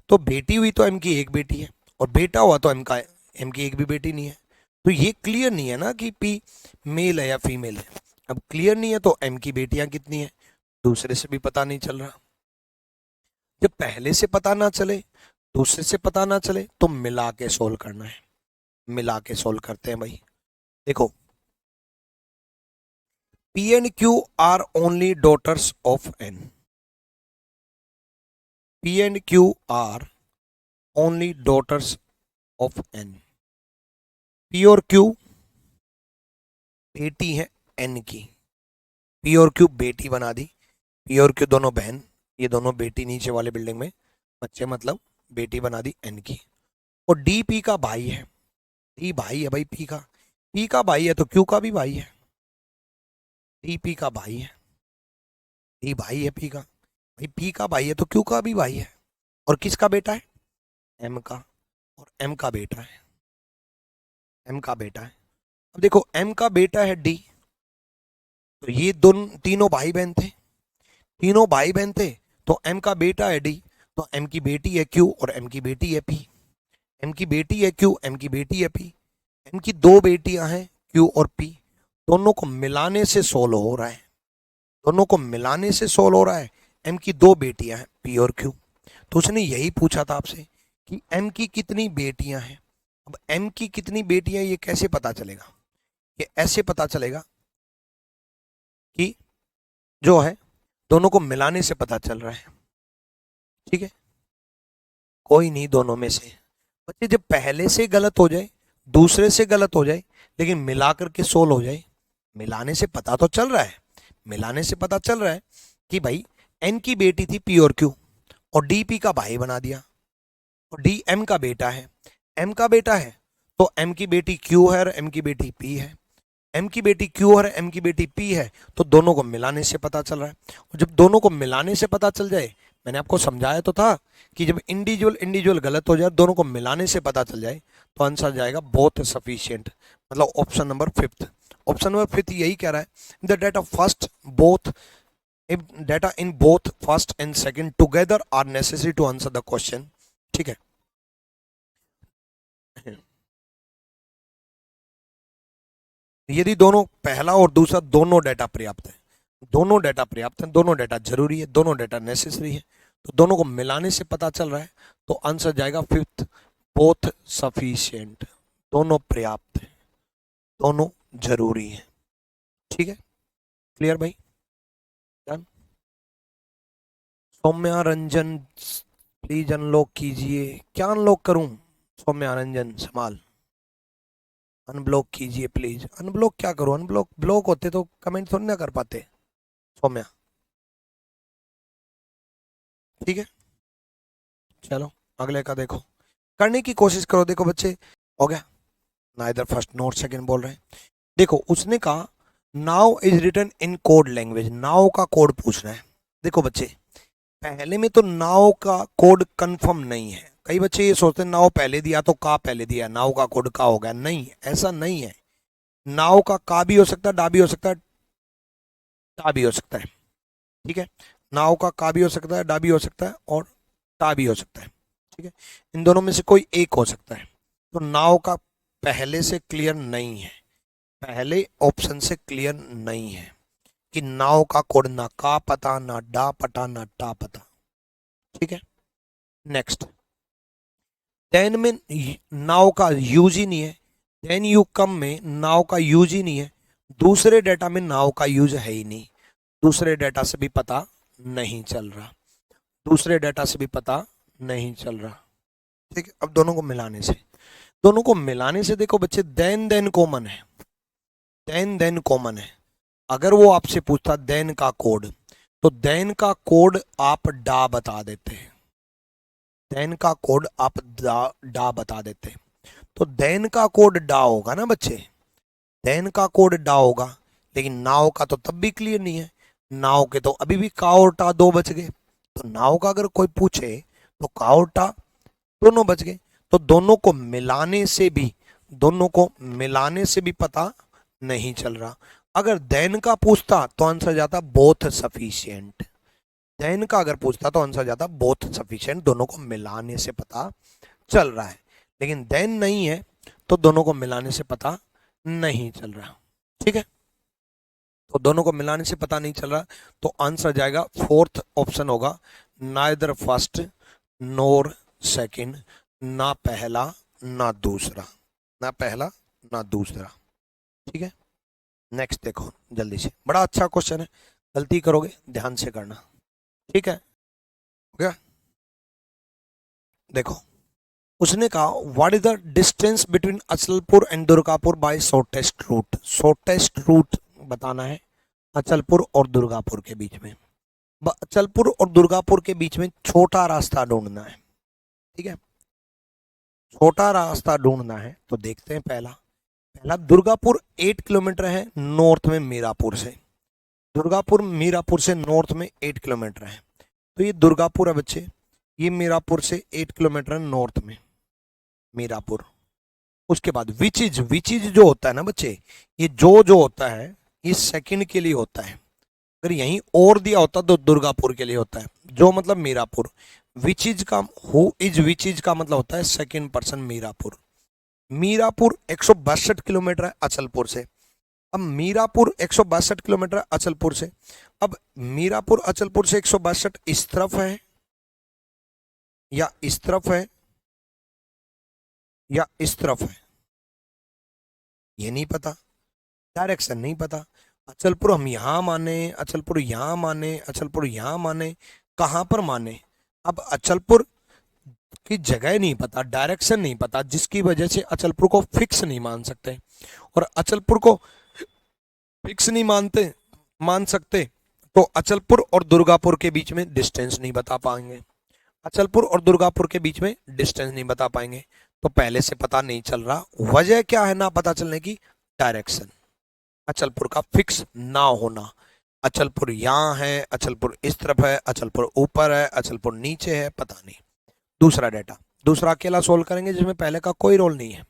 Speaker 1: तो बेटी हुई तो एम की एक बेटी है, और बेटा हुआ तो एम की एक भी बेटी नहीं है, तो ये क्लियर नहीं है ना कि पी मेल है या फीमेल है। अब क्लियर नहीं है तो एम की बेटियां कितनी है, दूसरे से भी पता नहीं चल रहा। जब पहले से पता ना चले, दूसरे से पता ना चले, तो मिला के सोल्व करना है, मिला के सोल्व करते हैं भाई। देखो P and Q are only daughters of N, P and Q are only daughters of N, P और क्यू बेटी है एन की, पी और क्यू बेटी बना दी, पी और क्यू दोनों बहन, ये दोनों बेटी नीचे वाले बिल्डिंग में बच्चे, मतलब बेटी बना दी एन की, और डी पी का भाई है, डी भाई है भाई पी का भाई है तो क्यू का भी भाई है, डी पी का भाई है, डी भाई है पी का, भाई पी का भाई है तो क्यू का भी भाई है, और किसका बेटा है, एम का, और एम का बेटा है, एम का बेटा है। अब देखो एम का बेटा है डी, तो ये दोनों तीनों भाई बहन थे, तीनों भाई बहन थे, तो एम का बेटा है डी, तो एम की बेटी है क्यू और एम की बेटी है पी, एम की बेटी है क्यू, एम की बेटी है पी, एम की दो बेटियां हैं क्यू और पी, दोनों को मिलाने से सोल्व हो रहा है, दोनों को मिलाने से सोल्व हो रहा है। एम की दो बेटियां हैं पी और क्यू, तो उसने यही पूछा था आपसे कि एम की कितनी बेटियां हैं। अब एम की कितनी बेटियां ये कैसे पता चलेगा, ये ऐसे पता चलेगा कि जो है दोनों को मिलाने से पता चल रहा है, ठीक है, कोई नहीं दोनों में से। बच्चे जब पहले से गलत हो जाए, दूसरे से गलत हो जाए, लेकिन मिला करके सोल्व हो जाए, मिलाने से पता तो चल रहा है, मिलाने से पता चल रहा है कि भाई एन की बेटी थी पी और क्यू, और डी पी का भाई बना दिया, और डी एम का बेटा है। एम का बेटा है तो एम की बेटी क्यू है और एम की बेटी पी है। एम की बेटी क्यू और एम की बेटी पी है, तो दोनों को मिलाने से पता चल रहा है। और जब दोनों को मिलाने से पता चल जाए, मैंने आपको समझाया तो था कि जब इंडिविजुअल इंडिविजुअल गलत हो जाए, दोनों को मिलाने से पता चल जाए, तो आंसर जाएगा बोथ सफिशिएंट, मतलब option number fifth. Option number fifth यही कह रहा है the data first both if data in both first and second together are necessary to answer the question। ठीक है, यदि दोनों पहला और दूसरा दोनों डेटा पर्याप्त है, दोनों डेटा पर्याप्त है, दोनों डेटा जरूरी है, दोनों डेटा नेसेसरी है, तो दोनों को मिलाने से पता चल रहा है, तो आंसर जाएगा फिफ्थ, बोथ सफिशिएंट, दोनों पर्याप्त है, दोनों जरूरी है। ठीक है, क्लियर भाई? Done. Saumya Ranjan please unlock कीजिए। क्या अनलॉक करूं? सौम्या रंजन समाल, अनब्लॉक कीजिए प्लीज। अनब्लॉक क्या करूं? अनब्लॉक ब्लॉक होते तो कमेंट थोड़ी ना कर पाते सौम्या। ठीक है, चलो अगले का देखो, करने की कोशिश करो। देखो बच्चे, हो गया ना, इधर फर्स्ट नोट सेकंड बोल रहे हैं। देखो उसने कहा now is written in code language, now का कोड पूछ रहा है। देखो बच्चे, पहले में तो नाउ का कोड कंफर्म नहीं है। कई बच्चे ये सोचते हैं नाउ पहले दिया तो का पहले दिया, नाउ का कोड का हो गया। नहीं, ऐसा नहीं है। नाव का भी हो सकता है, डा भी हो सकता है, टा भी हो सकता है। ठीक है, नाव का भी हो सकता है, डा भी हो सकता है, और टा भी हो सकता है। ठीक है, इन दोनों में से कोई एक हो सकता है। तो नाव का पहले से क्लियर नहीं है, पहले ऑप्शन से क्लियर नहीं है कि नाव का कोड ना का पता, ना डा पता, ना टा पता। ठीक है, नेक्स्ट, देन में नाव का यूज ही नहीं है, देन यू कम में नाव का यूज ही नहीं है, दूसरे डेटा में नाव का यूज है ही नहीं, दूसरे डेटा से भी पता नहीं चल रहा, दूसरे डेटा से भी पता नहीं चल रहा। ठीक है, अब दोनों को मिलाने से, दोनों को मिलाने से देखो बच्चे, देन कॉमन है, देन कॉमन है। अगर वो आपसे पूछता देन का कोड, तो देन का कोड आप डा बता देते हैं, देन का कोड आप डा बता देते हैं। तो देन का कोड डा होगा ना बच्चे, देन का कोड डा होगा, लेकिन नाव का तो तब भी क्लियर नहीं है, नाव के तो अभी भी का और टा दो बच गए। तो नाव का अगर कोई पूछे तो का और टा दोनों बच गए। तो दोनों को मिलाने से भी, दोनों को मिलाने से भी पता नहीं चल रहा। अगर देन का पूछता तो आंसर जाता बोथ सफिशिएंट, देन का अगर पूछता तो आंसर जाता बोथ सफिशिएंट, दोनों को मिलाने से पता चल रहा है। लेकिन देन नहीं है तो दोनों को मिलाने से पता नहीं चल रहा। ठीक है, तो दोनों को मिलाने से पता नहीं चल रहा, तो आंसर जाएगा फोर्थ ऑप्शन होगा, नाइदर फर्स्ट नोर सेकंड, ना पहला ना दूसरा, ना पहला ना दूसरा। ठीक है, नेक्स्ट देखो जल्दी से, बड़ा अच्छा क्वेश्चन है, गलती करोगे ध्यान से करना। ठीक है, हो गया? देखो उसने कहा what is the distance between Achalpur and Durgapur by shortest route, shortest route बताना है अचलपुर और दुर्गापुर के बीच में। अचलपुर और दुर्गापुर के बीच में छोटा रास्ता ढूंढना है। ठीक है, छोटा रास्ता ढूंढना है, तो देखते हैं पहला, पहला दुर्गापुर 8 किलोमीटर है नॉर्थ में मीरापुर से, दुर्गापुर मीरापुर से नॉर्थ में 8 किलोमीटर है, तो ये दुर्गापुर है बच्चे, ये मीरापुर से 8 किलोमीटर है नॉर्थ में मीरापुर। उसके बाद विच इज जो होता है ना बच्चे, ये जो होता है ये सेकंड के लिए होता है, अगर यहीं और दिया होता तो दुर्गापुर के लिए होता है, जो मतलब मीरापुर। विच इज का, हु इज विच इज का मतलब होता है second person Mirapur. Mirapur 162 kilometre है अचलपुर से। अब मीरापुर 162 किलोमीटर है अचलपुर से, अब मीरापुर अचलपुर से 162 इस तरफ है या इस तरफ है या इस तरफ है, ये नहीं पता, डायरेक्शन नहीं पता। अचलपुर हम यहां माने, अचलपुर यहां माने, अचलपुर यहां माने, कहां पर माने? अब अचलपुर की जगह नहीं पता, डायरेक्शन नहीं पता, जिसकी वजह से अचलपुर को फिक्स नहीं मान सकते, और अचलपुर को फिक्स नहीं मान सकते तो अचलपुर और दुर्गापुर के बीच में डिस्टेंस नहीं बता पाएंगे, अचलपुर और दुर्गापुर के बीच में डिस्टेंस नहीं बता पाएंगे, तो पहले से पता नहीं चल रहा। वजह क्या है ना पता चलने की? डायरेक्शन, अचलपुर का फिक्स ना होना। अचलपुर यहाँ है, अचलपुर इस तरफ है, अचलपुर ऊपर है, अचलपुर नीचे है, पता नहीं। दूसरा डेटा, दूसरा अकेला सोल्व करेंगे जिसमें पहले का कोई रोल नहीं है,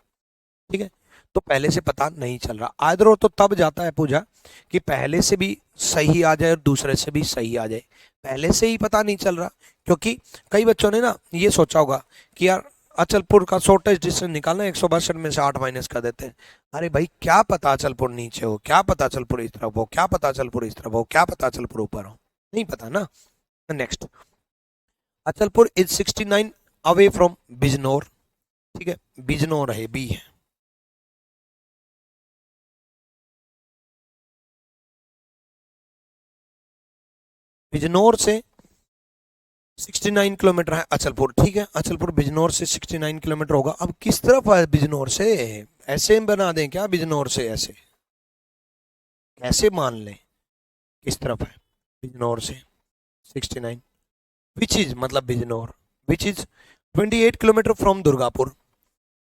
Speaker 1: ठीक है। तो पहले से पता नहीं चल रहा, आइदर और तो तब जाता है पूजा कि पहले से भी सही आ जाए और दूसरे से भी सही आ जाए। पहले से ही पता नहीं चल रहा, क्योंकि कई बच्चों ने ना ये सोचा होगा कि यार अचलपुर का शॉर्टेज डिस्टेंस निकालना, 162 में से 8 माइनस कर देते हैं। अरे भाई क्या पता अचलपुर नीचे हो, क्या पता अचलपुर इस तरफ हो, क्या पता अचलपुर इस तरफ हो, क्या पता अचलपुर ऊपर हो, नहीं पता ना। Next, Achalpur is 69 away from Bijnor, ठीक है, बिजनौर है, बी है। बिजनौर से 69 किलोमीटर है अचलपुर, ठीक है, अचलपुर बिजनौर से 69 किलोमीटर होगा। अब किस तरफ है बिजनौर से? ऐसे बना दें क्या बिजनौर से? ऐसे कैसे मान लें किस तरफ है बिजनौर से 69? विच इज मतलब Bijnor, which is 28 kilometre from Durgapur,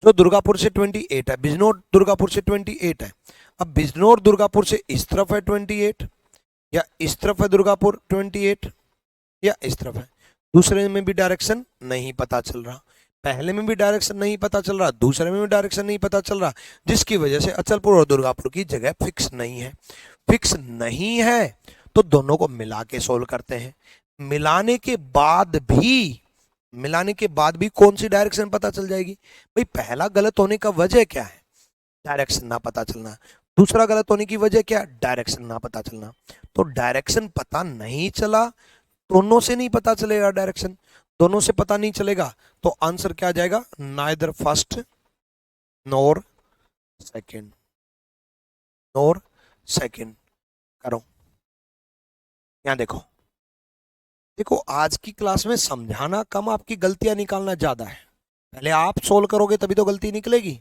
Speaker 1: जो दुर्गापुर से 28 है, बिजनौर दुर्गापुर से 28 है। अब बिजनौर दुर्गापुर से इस तरफ है 28, या इस तरफ है दुर्गापुर 28, या इस तरफ है। दूसरे में भी डायरेक्शन नहीं पता चल रहा, पहले में भी डायरेक्शन नहीं पता चल रहा, दूसरे में भी डायरेक्शन नहीं पता चल रहा, जिसकी वजह से अचलपुर और दुर्गापुर की जगह फिक्स नहीं है। फिक्स नहीं है तो दोनों को मिला के सोल्व करते हैं। मिलाने के बाद भी कौन सी डायरेक्शन पता चल जाएगी? भाई पहला गलत होने का वजह क्या है? डायरेक्शन ना पता चलना। दूसरा गलत होने की वजह क्या? डायरेक्शन ना पता चलना। तो डायरेक्शन पता नहीं चला, दोनों से नहीं पता चलेगा डायरेक्शन, दोनों से पता नहीं चलेगा, तो आंसर क्या आ जाएगा? नाइदर फर्स्ट नोर सेकंड, नोर सेकंड। करो, यहां देखो, देखो आज की क्लास में समझाना कम, आपकी गलतियां निकालना ज्यादा है। पहले आप सोल्व करोगे तभी तो गलती निकलेगी,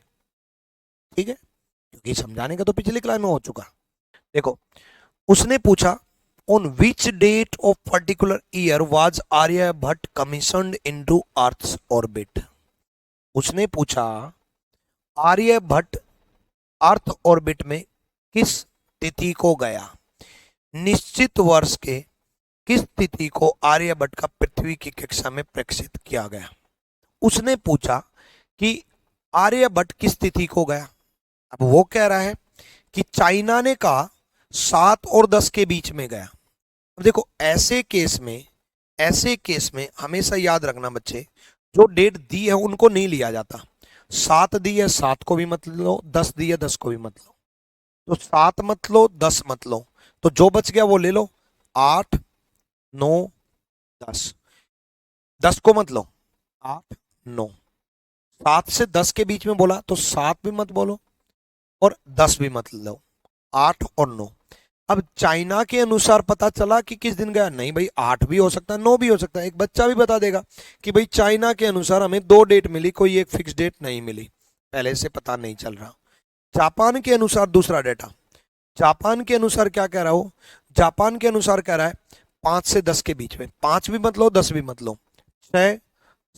Speaker 1: ठीक है, क्योंकि समझाने का तो पिछली क्लास में हो चुका। देखो, उसने पूछा on which date of particular year was Aryabhatta commissioned into Earth's orbit? उसने पूछा आर्यभट्ट अर्थ ऑर्बिट में किस तिथि को गया, निश्चित वर्ष के किस तिथि को आर्यभट्ट का पृथ्वी की कक्षा में प्रेक्षित किया गया। उसने पूछा कि आर्यभट्ट किस तिथि को गया। अब वो कह रहा है कि चाइना ने कहा 7 और 10 के बीच में गया। अब देखो ऐसे केस में हमेशा याद रखना बच्चे, जो डेट दी है उनको नहीं लिया जाता। 7 दी है 7 को भी मत लो, 10 दी है 10 को भी मत लो, तो 7 मत लो 10 मत लो, तो जो बच गया वो ले लो, 8 9 10। 10 को मत लो, 8 9। 7 से 10 के बीच में बोला तो 7 भी मत बोलो और 10 भी मत लो, 8 और 9। अब चाइना के अनुसार पता चला कि किस दिन गया, नहीं भाई 8 भी हो सकता है 9 भी हो सकता है। एक बच्चा भी बता देगा कि भाई चाइना के अनुसार हमें 2 डेट मिली, कोई एक फिक्स डेट नहीं मिली, पहले से पता नहीं चल रहा। जापान के अनुसार दूसरा डेटा, जापान के अनुसार क्या कह रहा हो? जापान के अनुसार कह रहा है 5 से 10 के बीच में, 5 भी मत लो 10 भी मत लो, 6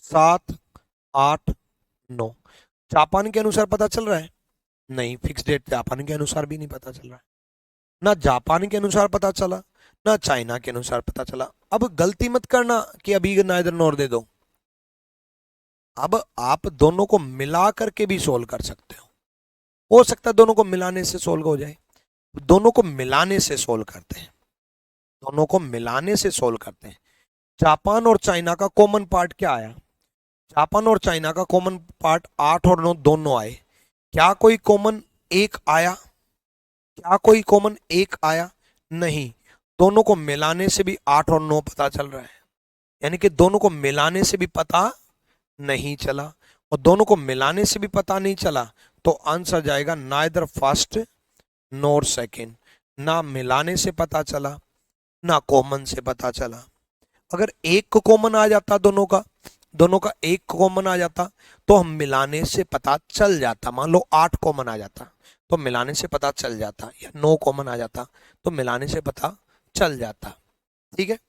Speaker 1: 7 8 9। जापान के अनुसार पता चल रहा है? नहीं, फिक्स डेट जापान के अनुसार भी नहीं पता चल रहा है, ना जापान के अनुसार पता चला ना चाइना के अनुसार पता चला। अब गलती मत करना कि अभी नाइदर नॉर दे दो, अब आप दोनों को मिला करके भी सोल्व कर सकते हो सकता है दोनों को मिलाने से सोल्व हो जाए। दोनों को मिलाने से सोल्व करते हैं, दोनों को मिलाने से सोल्व करते हैं। जापान और चाइना का कॉमन पार्ट क्या आया? जापान और चाइना का कॉमन पार्ट 8 और 9 दोनों आए। क्या कोई कॉमन एक आया? क्या कोई कॉमन एक आया? नहीं। दोनों को मिलाने से भी 8 और 9 पता चल रहा है, यानी कि दोनों को मिलाने से भी पता नहीं चला, और दोनों को मिलाने से भी पता नहीं चला, तो आंसर जाएगा नाइदर फर्स्ट नॉर सेकंड। ना मिलाने से पता चला ना कॉमन से पता चला। अगर एक कॉमन आ जाता दोनों का एक कॉमन आ जाता तो हम मिलाने से पता चल जाता। मान लो 8 कॉमन आ जाता तो मिलाने से पता चल जाता, या 9 कॉमन आ जाता तो मिलाने से पता चल जाता। ठीक है,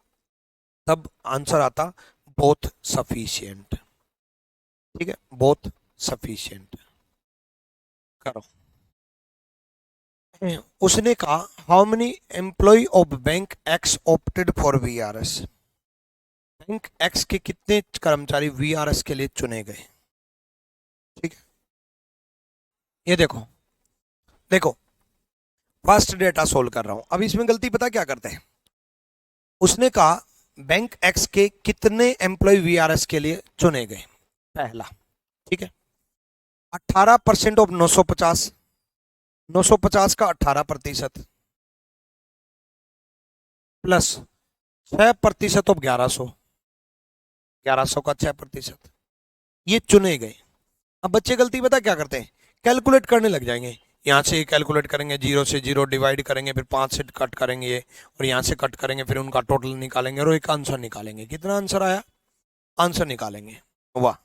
Speaker 1: तब आंसर आता बोथ सफिशिएंट। ठीक है, बोथ सफिशिएंट। करो। उसने कहा how many employ of bank X opted for VRS. Bank X के कितने कर्मचारी वीआरएस के लिए चुने गए। ठीक है, ये देखो, देखो फर्स्ट डेटा सोल्व कर रहा हूं। अब इसमें गलती पता क्या करते हैं, उसने कहा बैंक एक्स के कितने एम्प्लॉय वीआरएस के लिए चुने गए, पहला। ठीक है, 18% ऑफ 950, 950 का 18% प्लस 6% ऑफ 1100, 1100 का 6%, ये चुने गए। अब बच्चे गलती पता क्या करते हैं, कैलकुलेट करने लग जाएंगे। यहाँ से कैलकुलेट करेंगे, 0 से 0 डिवाइड करेंगे, फिर 5 से कट करेंगे और यहाँ से कट करेंगे, फिर उनका टोटल निकालेंगे और एक आंसर निकालेंगे। कितना आंसर आया, आंसर निकालेंगे। वाह,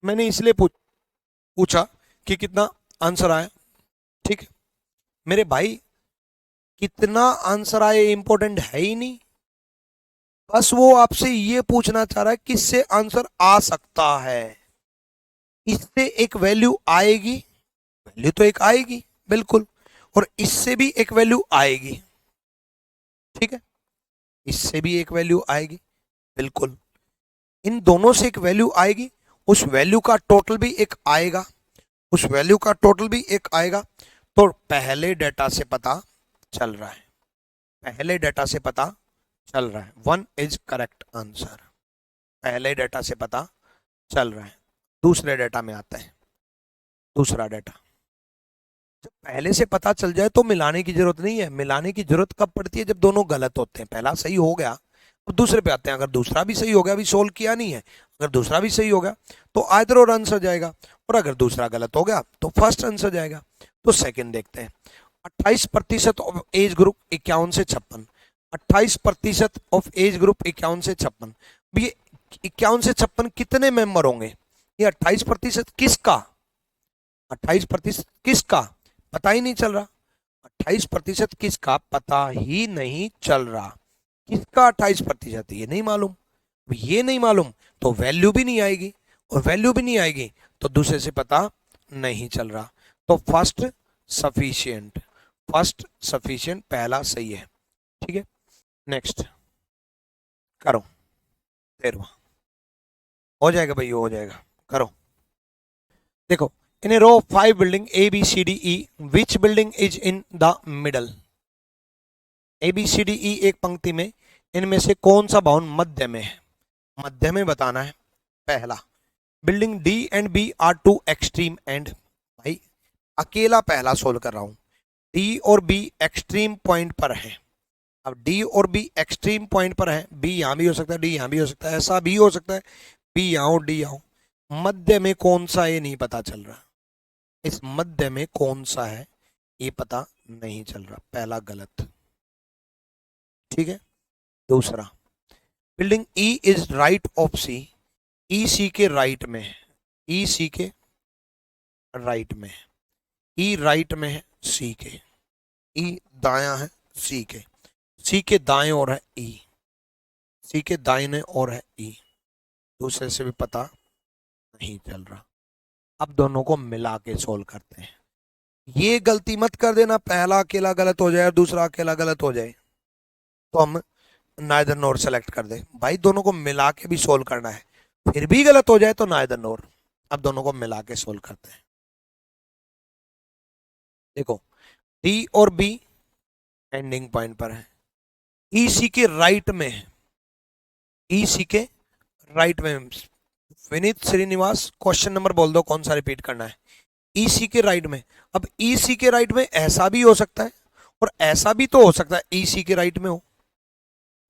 Speaker 1: मैंने इसलिए पूछा कि कितना आंसर आया। ठीक है मेरे भाई, कितना आंसर आया इंपॉर्टेंट है ही नहीं, बस वो आपसे ये पूछना चाह रहा है किससे आंसर आ सकता है, इससे एक वैल्यू आएगी, वैल्यू तो एक आएगी बिल्कुल, और इससे भी एक वैल्यू आएगी। ठीक है, इससे भी एक वैल्यू आएगी बिल्कुल, इन दोनों से एक वैल्यू आएगी, उस वैल्यू का टोटल भी एक आएगा, उस वैल्यू का टोटल भी एक आएगा। तो पहले डेटा से पता चल रहा है, पहले डेटा से पता चल रहा है, 1 इज करेक्ट आंसर। पहले डेटा से पता चल रहा है। दूसरे डेटा में आता है, दूसरा डेटा, जब पहले से पता चल जाए तो मिलाने की जरूरत नहीं है। मिलाने की जरूरत कब पड़ती है, जब दोनों गलत होते हैं। पहला सही हो गया, अब दूसरे पे आते हैं, अगर दूसरा भी सही हो गया, अभी सोल्व किया नहीं है, अगर दूसरा भी सही हो गया तो आइदर और आंसर जाएगा, और अगर दूसरा गलत हो गया तो फर्स्ट आंसर जाएगा। तो सेकंड देखते हैं, 28% ऑफ एज ग्रुप 51 से 56, 28% ऑफ एज ग्रुप 51 से 56, ये 51 से 56 कितने मेंबर होंगे, ये 28% किसका, 28% किसका पता ही नहीं चल रहा, 28% किसका पता ही नहीं चल रहा, किसका 28% ये नहीं मालूम, ये नहीं मालूम तो वैल्यू भी नहीं आएगी, और वैल्यू भी नहीं आएगी तो दूसरे से पता नहीं चल रहा। तो फर्स्ट सफिशिएंट, फर्स्ट सफिशिएंट पहला सही है। ठीक है, नेक्स्ट करो, 13वां हो जाएगा भाई, हो जाएगा, करो। देखो, in a row of 5 building A, B, C, D, E, which building is in the middle? A, B, C, D, E एक पंक्ति में, इनमें से कौन सा भवन मध्य में है, मध्य में बताना है। पहला, building D and B are two extreme end, भाई अकेला पहला सोल्व कर रहा हूं, D और B एक्सट्रीम पॉइंट पर है। अब D और B एक्सट्रीम पॉइंट पर है, B यहां भी हो सकता है, D यहां भी हो सकता है, ऐसा भी हो सकता है B यहां D यहां, मध्य में कौन सा ये नहीं पता चल रहा, इस मध्य में कौन सा है ये पता नहीं चल रहा, पहला गलत। ठीक है, दूसरा, building E is right of C, E C के राइट में है, E C के राइट में है, E राइट में है C के, E दायां है C के दाएं ओर है E, C के दाहिने ओर है E, दूसरे से भी पता नहीं चल रहा। अब दोनों को मिला के सोल्व करते हैं। ये गलती मत कर देना, पहला अकेला गलत हो जाए और दूसरा अकेला गलत हो जाए तो हम नाइदर नोर सेलेक्ट कर दे। भाई दोनों को मिला के भी सोल्व करना है, फिर भी गलत हो जाए तो नाइदर नोर। अब दोनों को मिला के सोल्व करते हैं। देखो, D और B एंडिंग पॉइंट पर है, EC के राइट में है, EC के राइट में। विनीत श्रीनिवास क्वेश्चन नंबर बोल दो, कौन सा रिपीट करना है। EC के राइट में, अब EC के राइट में ऐसा भी हो सकता है और ऐसा भी तो हो सकता है EC के राइट में हो।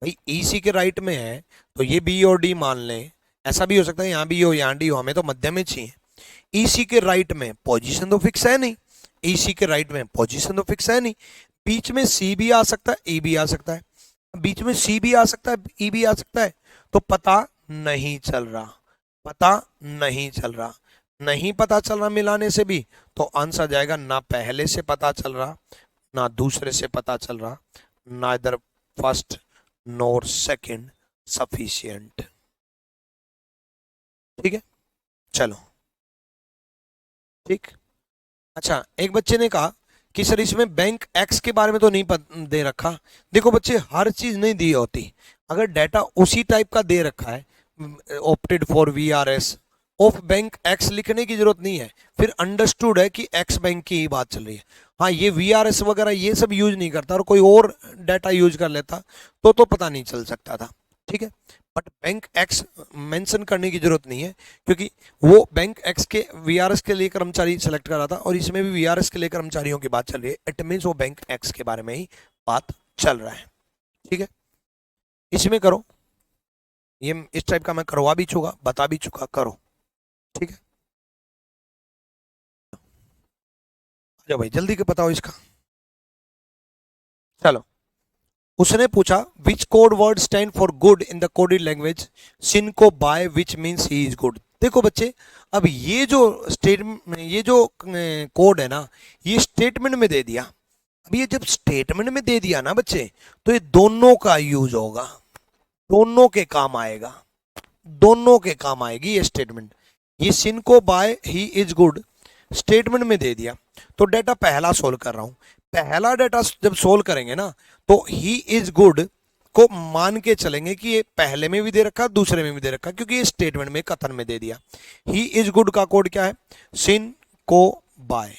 Speaker 1: भाई EC के राइट में है तो ये B और D मान लें, ऐसा भी हो सकता है यहाँ B हो यहाँ D हो, हमें तो मध्य में चाहिए। EC के राइट में पोजीशन तो फिक्स है नहीं, EC के राइट में पोजीशन तो फिक्स है नहीं, बीच में C भी आ सकता है, E भी आ सकता है, बीच में C भी आ सकता है, E भी आ सकता है, तो पता नहीं चल रहा, पता नहीं चल रहा, नहीं पता चल रहा मिलाने से भी, तो आंसर जाएगा ना पहले से पता चल रहा ना दूसरे से पता चल रहा, neither first nor second sufficient. ठीक है, चलो ठीक। अच्छा, एक बच्चे ने कहा कि सर इसमें बैंक एक्स के बारे में तो नहीं दे रखा। देखो बच्चे, हर चीज नहीं दी होती। अगर डाटा उसी टाइप का दे रखा है, opted for V R S of bank X, लिखने की जरूरत नहीं है, फिर अंडरस्टूड है कि एक्स बैंक की ही बात चल रही है। हाँ, ये वी आर एस वगैरह ये सब यूज नहीं करता और कोई और डाटा यूज कर लेता तो पता नहीं चल सकता था। ठीक है, बट बैंक एक्स मेंशन करने की जरूरत नहीं है, क्योंकि वो बैंक एक्स के वीआरएस के लिए कर्मचारी सेलेक्ट कर रहा था और इसमें भी वीआरएस के लिए कर्मचारियों की बात चल रही है। इट मीन्स वो बैंक एक्स के बारे में ही बात चल रहा है। ठीक है, इसमें करो, ये इस टाइप का मैं करवा भी चुका, बता भी चुका, करो। ठीक है, चलो भाई जल्दी के बताओ इसका। चलो, उसने पूछा which code word stand for good in the coded language सिन को बाय which means he is good. देखो बच्चे, अब ये जो ये जो कोड है ना, ये स्टेटमेंट में दे दिया। अब ये जब स्टेटमेंट में दे दिया ना बच्चे, तो ये दोनों का यूज होगा, दोनों के काम आएगा, दोनों के काम आएगी ये स्टेटमेंट। ये सिन को by he is good statement में दे दिया, तो डेटा पहला सोल्व कर रहा हूं। पहला डेटा जब सोल्व करेंगे ना, तो ही इज गुड को मान के चलेंगे कि ये पहले में भी दे रखा, दूसरे में भी दे रखा, क्योंकि ये स्टेटमेंट में कथन में दे दिया। ही इज गुड का कोड क्या है? सिन को बाय।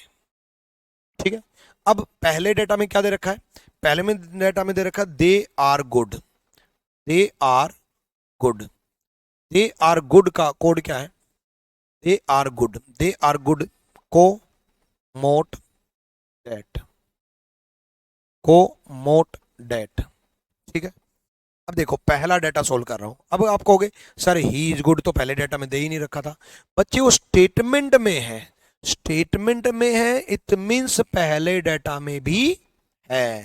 Speaker 1: ठीक है, अब पहले डेटा में क्या दे रखा है? पहले में डेटा में दे रखा है they are good, they are good. They are good का कोड क्या है? They are good, they are good को मोट डेट, को मोट डेट। ठीक है, अब देखो पहला डेटा सोल्व कर रहा हूं। अब आप कहोगे सर ही इज गुड तो पहले डेटा में दे ही नहीं रखा था। बच्चे वो स्टेटमेंट में है, स्टेटमेंट में है, इट मींस पहले डेटा में भी है।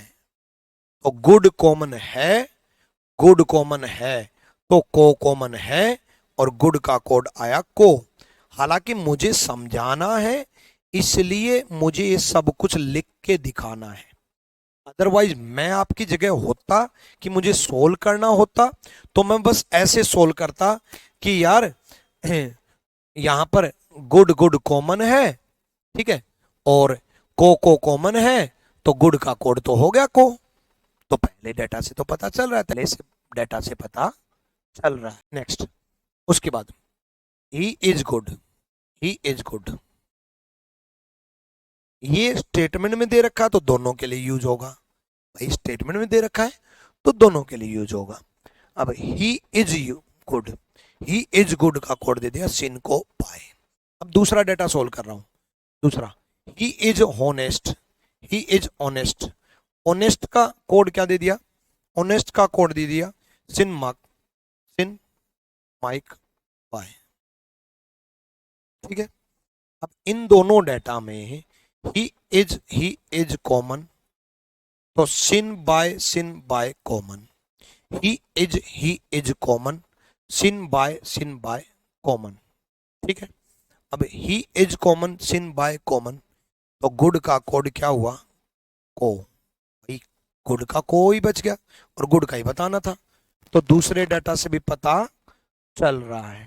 Speaker 1: तो गुड कॉमन है, गुड कॉमन है, तो को कॉमन है, और गुड का कोड आया को। हालांकि मुझे समझाना है, इसलिए मुझे ये सब कुछ लिख के दिखाना है। अदरवाइज मैं आपकी जगह होता कि मुझे सोल्व करना होता, तो मैं बस ऐसे सोल्व करता कि यार यहां पर गुड गुड कॉमन है, ठीक है, और को कॉमन है, तो गुड का कोड तो हो गया को। तो पहले डेटा से तो पता चल रहा है, पहले से डेटा से पता चल रहा है। नेक्स्ट, उसके बाद ही is good, he is good, ये स्टेटमेंट में दे रखा तो दोनों के लिए यूज होगा। भाई स्टेटमेंट में दे रखा है तो दोनों के लिए यूज होगा। अब he is good, he is good का कोड दे दिया सिन को बाय। अब दूसरा डेटा सोल्व कर रहा हूं। दूसरा, he is honest, he is honest. Honest का कोड क्या दे दिया? ऑनेस्ट का कोड दे दिया सिन मार्क, सिन माइक बाय। ठीक है, अब इन दोनों डेटा में ही इज कॉमन, तो सिन बाय कॉमन। ही इज कॉमन, सिन बाय कॉमन। ठीक है, अब ही इज कॉमन, सिन बाय कॉमन, तो गुड का कोड क्या हुआ? को। भाई गुड का को ही बच गया और गुड का ही बताना था, तो दूसरे डेटा से भी पता चल रहा है,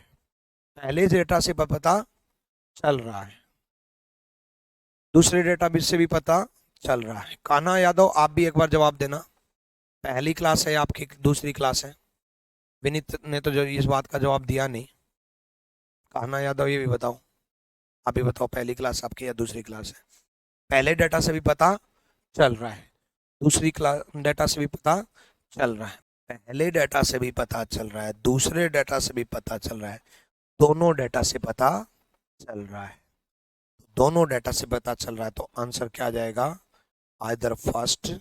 Speaker 1: पहले डेटा से पता चल रहा है, दूसरे डेटा से भी पता चल रहा है। कान्हा यादव आप भी एक बार जवाब देना, पहली क्लास है आपकी, दूसरी क्लास है। विनीत ने तो जो इस बात का जवाब दिया नहीं। कान्हा यादव ये भी बताओ, आप भी बताओ पहली क्लास आपकी या दूसरी क्लास है? पहले डेटा से भी पता चल रहा है, दूसरी क्लास डेटा से भी पता चल रहा है, पहले डेटा से भी पता चल रहा है, दूसरे डेटा से भी पता चल रहा है, दोनों डेटा से पता चल रहा है। दोनों डेटा से पता चल रहा है, तो आंसर क्या आ जाएगा? आइदर फर्स्ट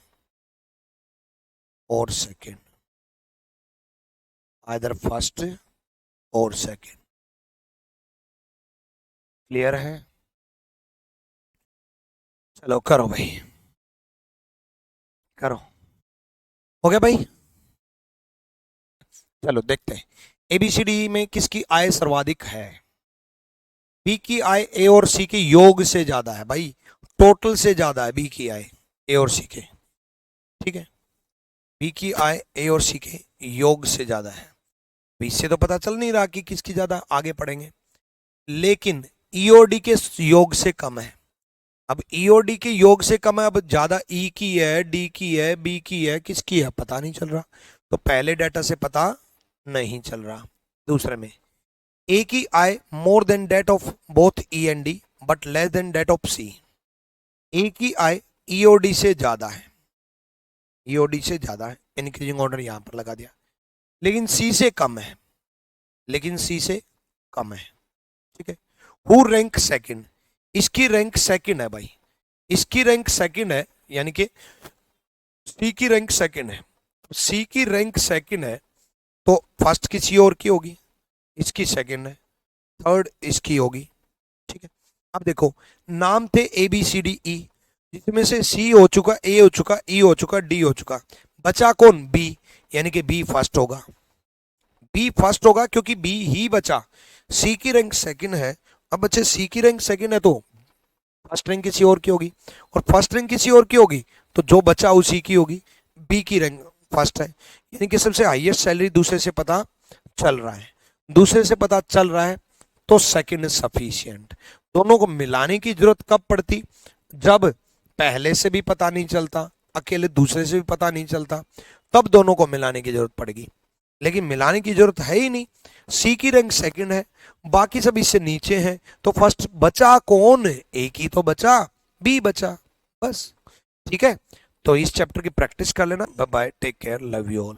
Speaker 1: और सेकंड, आइदर फर्स्ट और सेकंड। क्लियर है? चलो करो भाई, करो। हो गया भाई? चलो देखते हैं, एबीसीडी में किसकी आय सर्वाधिक है? बी की आय ए और सी के योग से ज्यादा है भाई, टोटल से ज्यादा है बी की आय ए और सी के। ठीक है, बी की आय ए और सी के योग से ज्यादा है। बी से तो पता चल नहीं रहा कि किसकी ज्यादा, आगे पढ़ेंगे। लेकिन ईओडी के योग से कम है। अब ईओडी के योग से कम है, अब ज्यादा ई की है, डी की है, बी की है, किसकी है पता नहीं चल रहा, तो पहले डाटा से पता नहीं चल रहा। दूसरे में ए की आय more than that of both E and D but less than that of C. A की आय ईओडी से ज्यादा है, ईओडी से ज्यादा है, इंक्रीजिंग ऑर्डर यहां पर लगा दिया, लेकिन सी से कम है, लेकिन सी से कम है। ठीक है। हु रैंक सेकंड, इसकी रैंक सेकंड है भाई, इसकी रैंक सेकंड है, यानी कि सी की रैंक सेकंड है। सी की रैंक सेकंड है तो फर्स्ट किसी और की होगी, इसकी सेकंड है, थर्ड इसकी होगी। ठीक है। अब देखो नाम थे A B C D E, जिसमें से सी हो चुका, ए हो चुका, ई हो चुका, डी हो चुका, बचा कौन, बी, यानी कि बी फर्स्ट होगा। बी फर्स्ट होगा क्योंकि बी ही बचा। सी की रैंक सेकंड है, अब बच्चे सी की रैंक सेकंड है तो फर्स्ट रैंक किसी और की होगी, और फर्स्ट रैंक किसी और की होगी तो जो बचा उसी की होगी। बी की रैंक फर्स्ट है, यानी कि सबसे हाईएस्ट सैलरी दूसरे से पता चल रहा है, दूसरे से पता चल रहा है तो सेकंड इज सफिशिएंट। दोनों को मिलाने की जरूरत कब पड़ती, जब पहले से भी पता नहीं चलता, अकेले दूसरे से भी पता नहीं चलता, तब दोनों को मिलाने की जरूरत पड़ेगी। लेकिन मिलाने की जरूरत है ही नहीं, सी की रैंक सेकंड है, बाकी सब इससे नीचे हैं, तो फर्स्ट बचा कौन, एक ही तो बचा, बी बचा, बस। ठीक है, तो इस चैप्टर की प्रैक्टिस कर लेना। Bye bye, take care, love you all.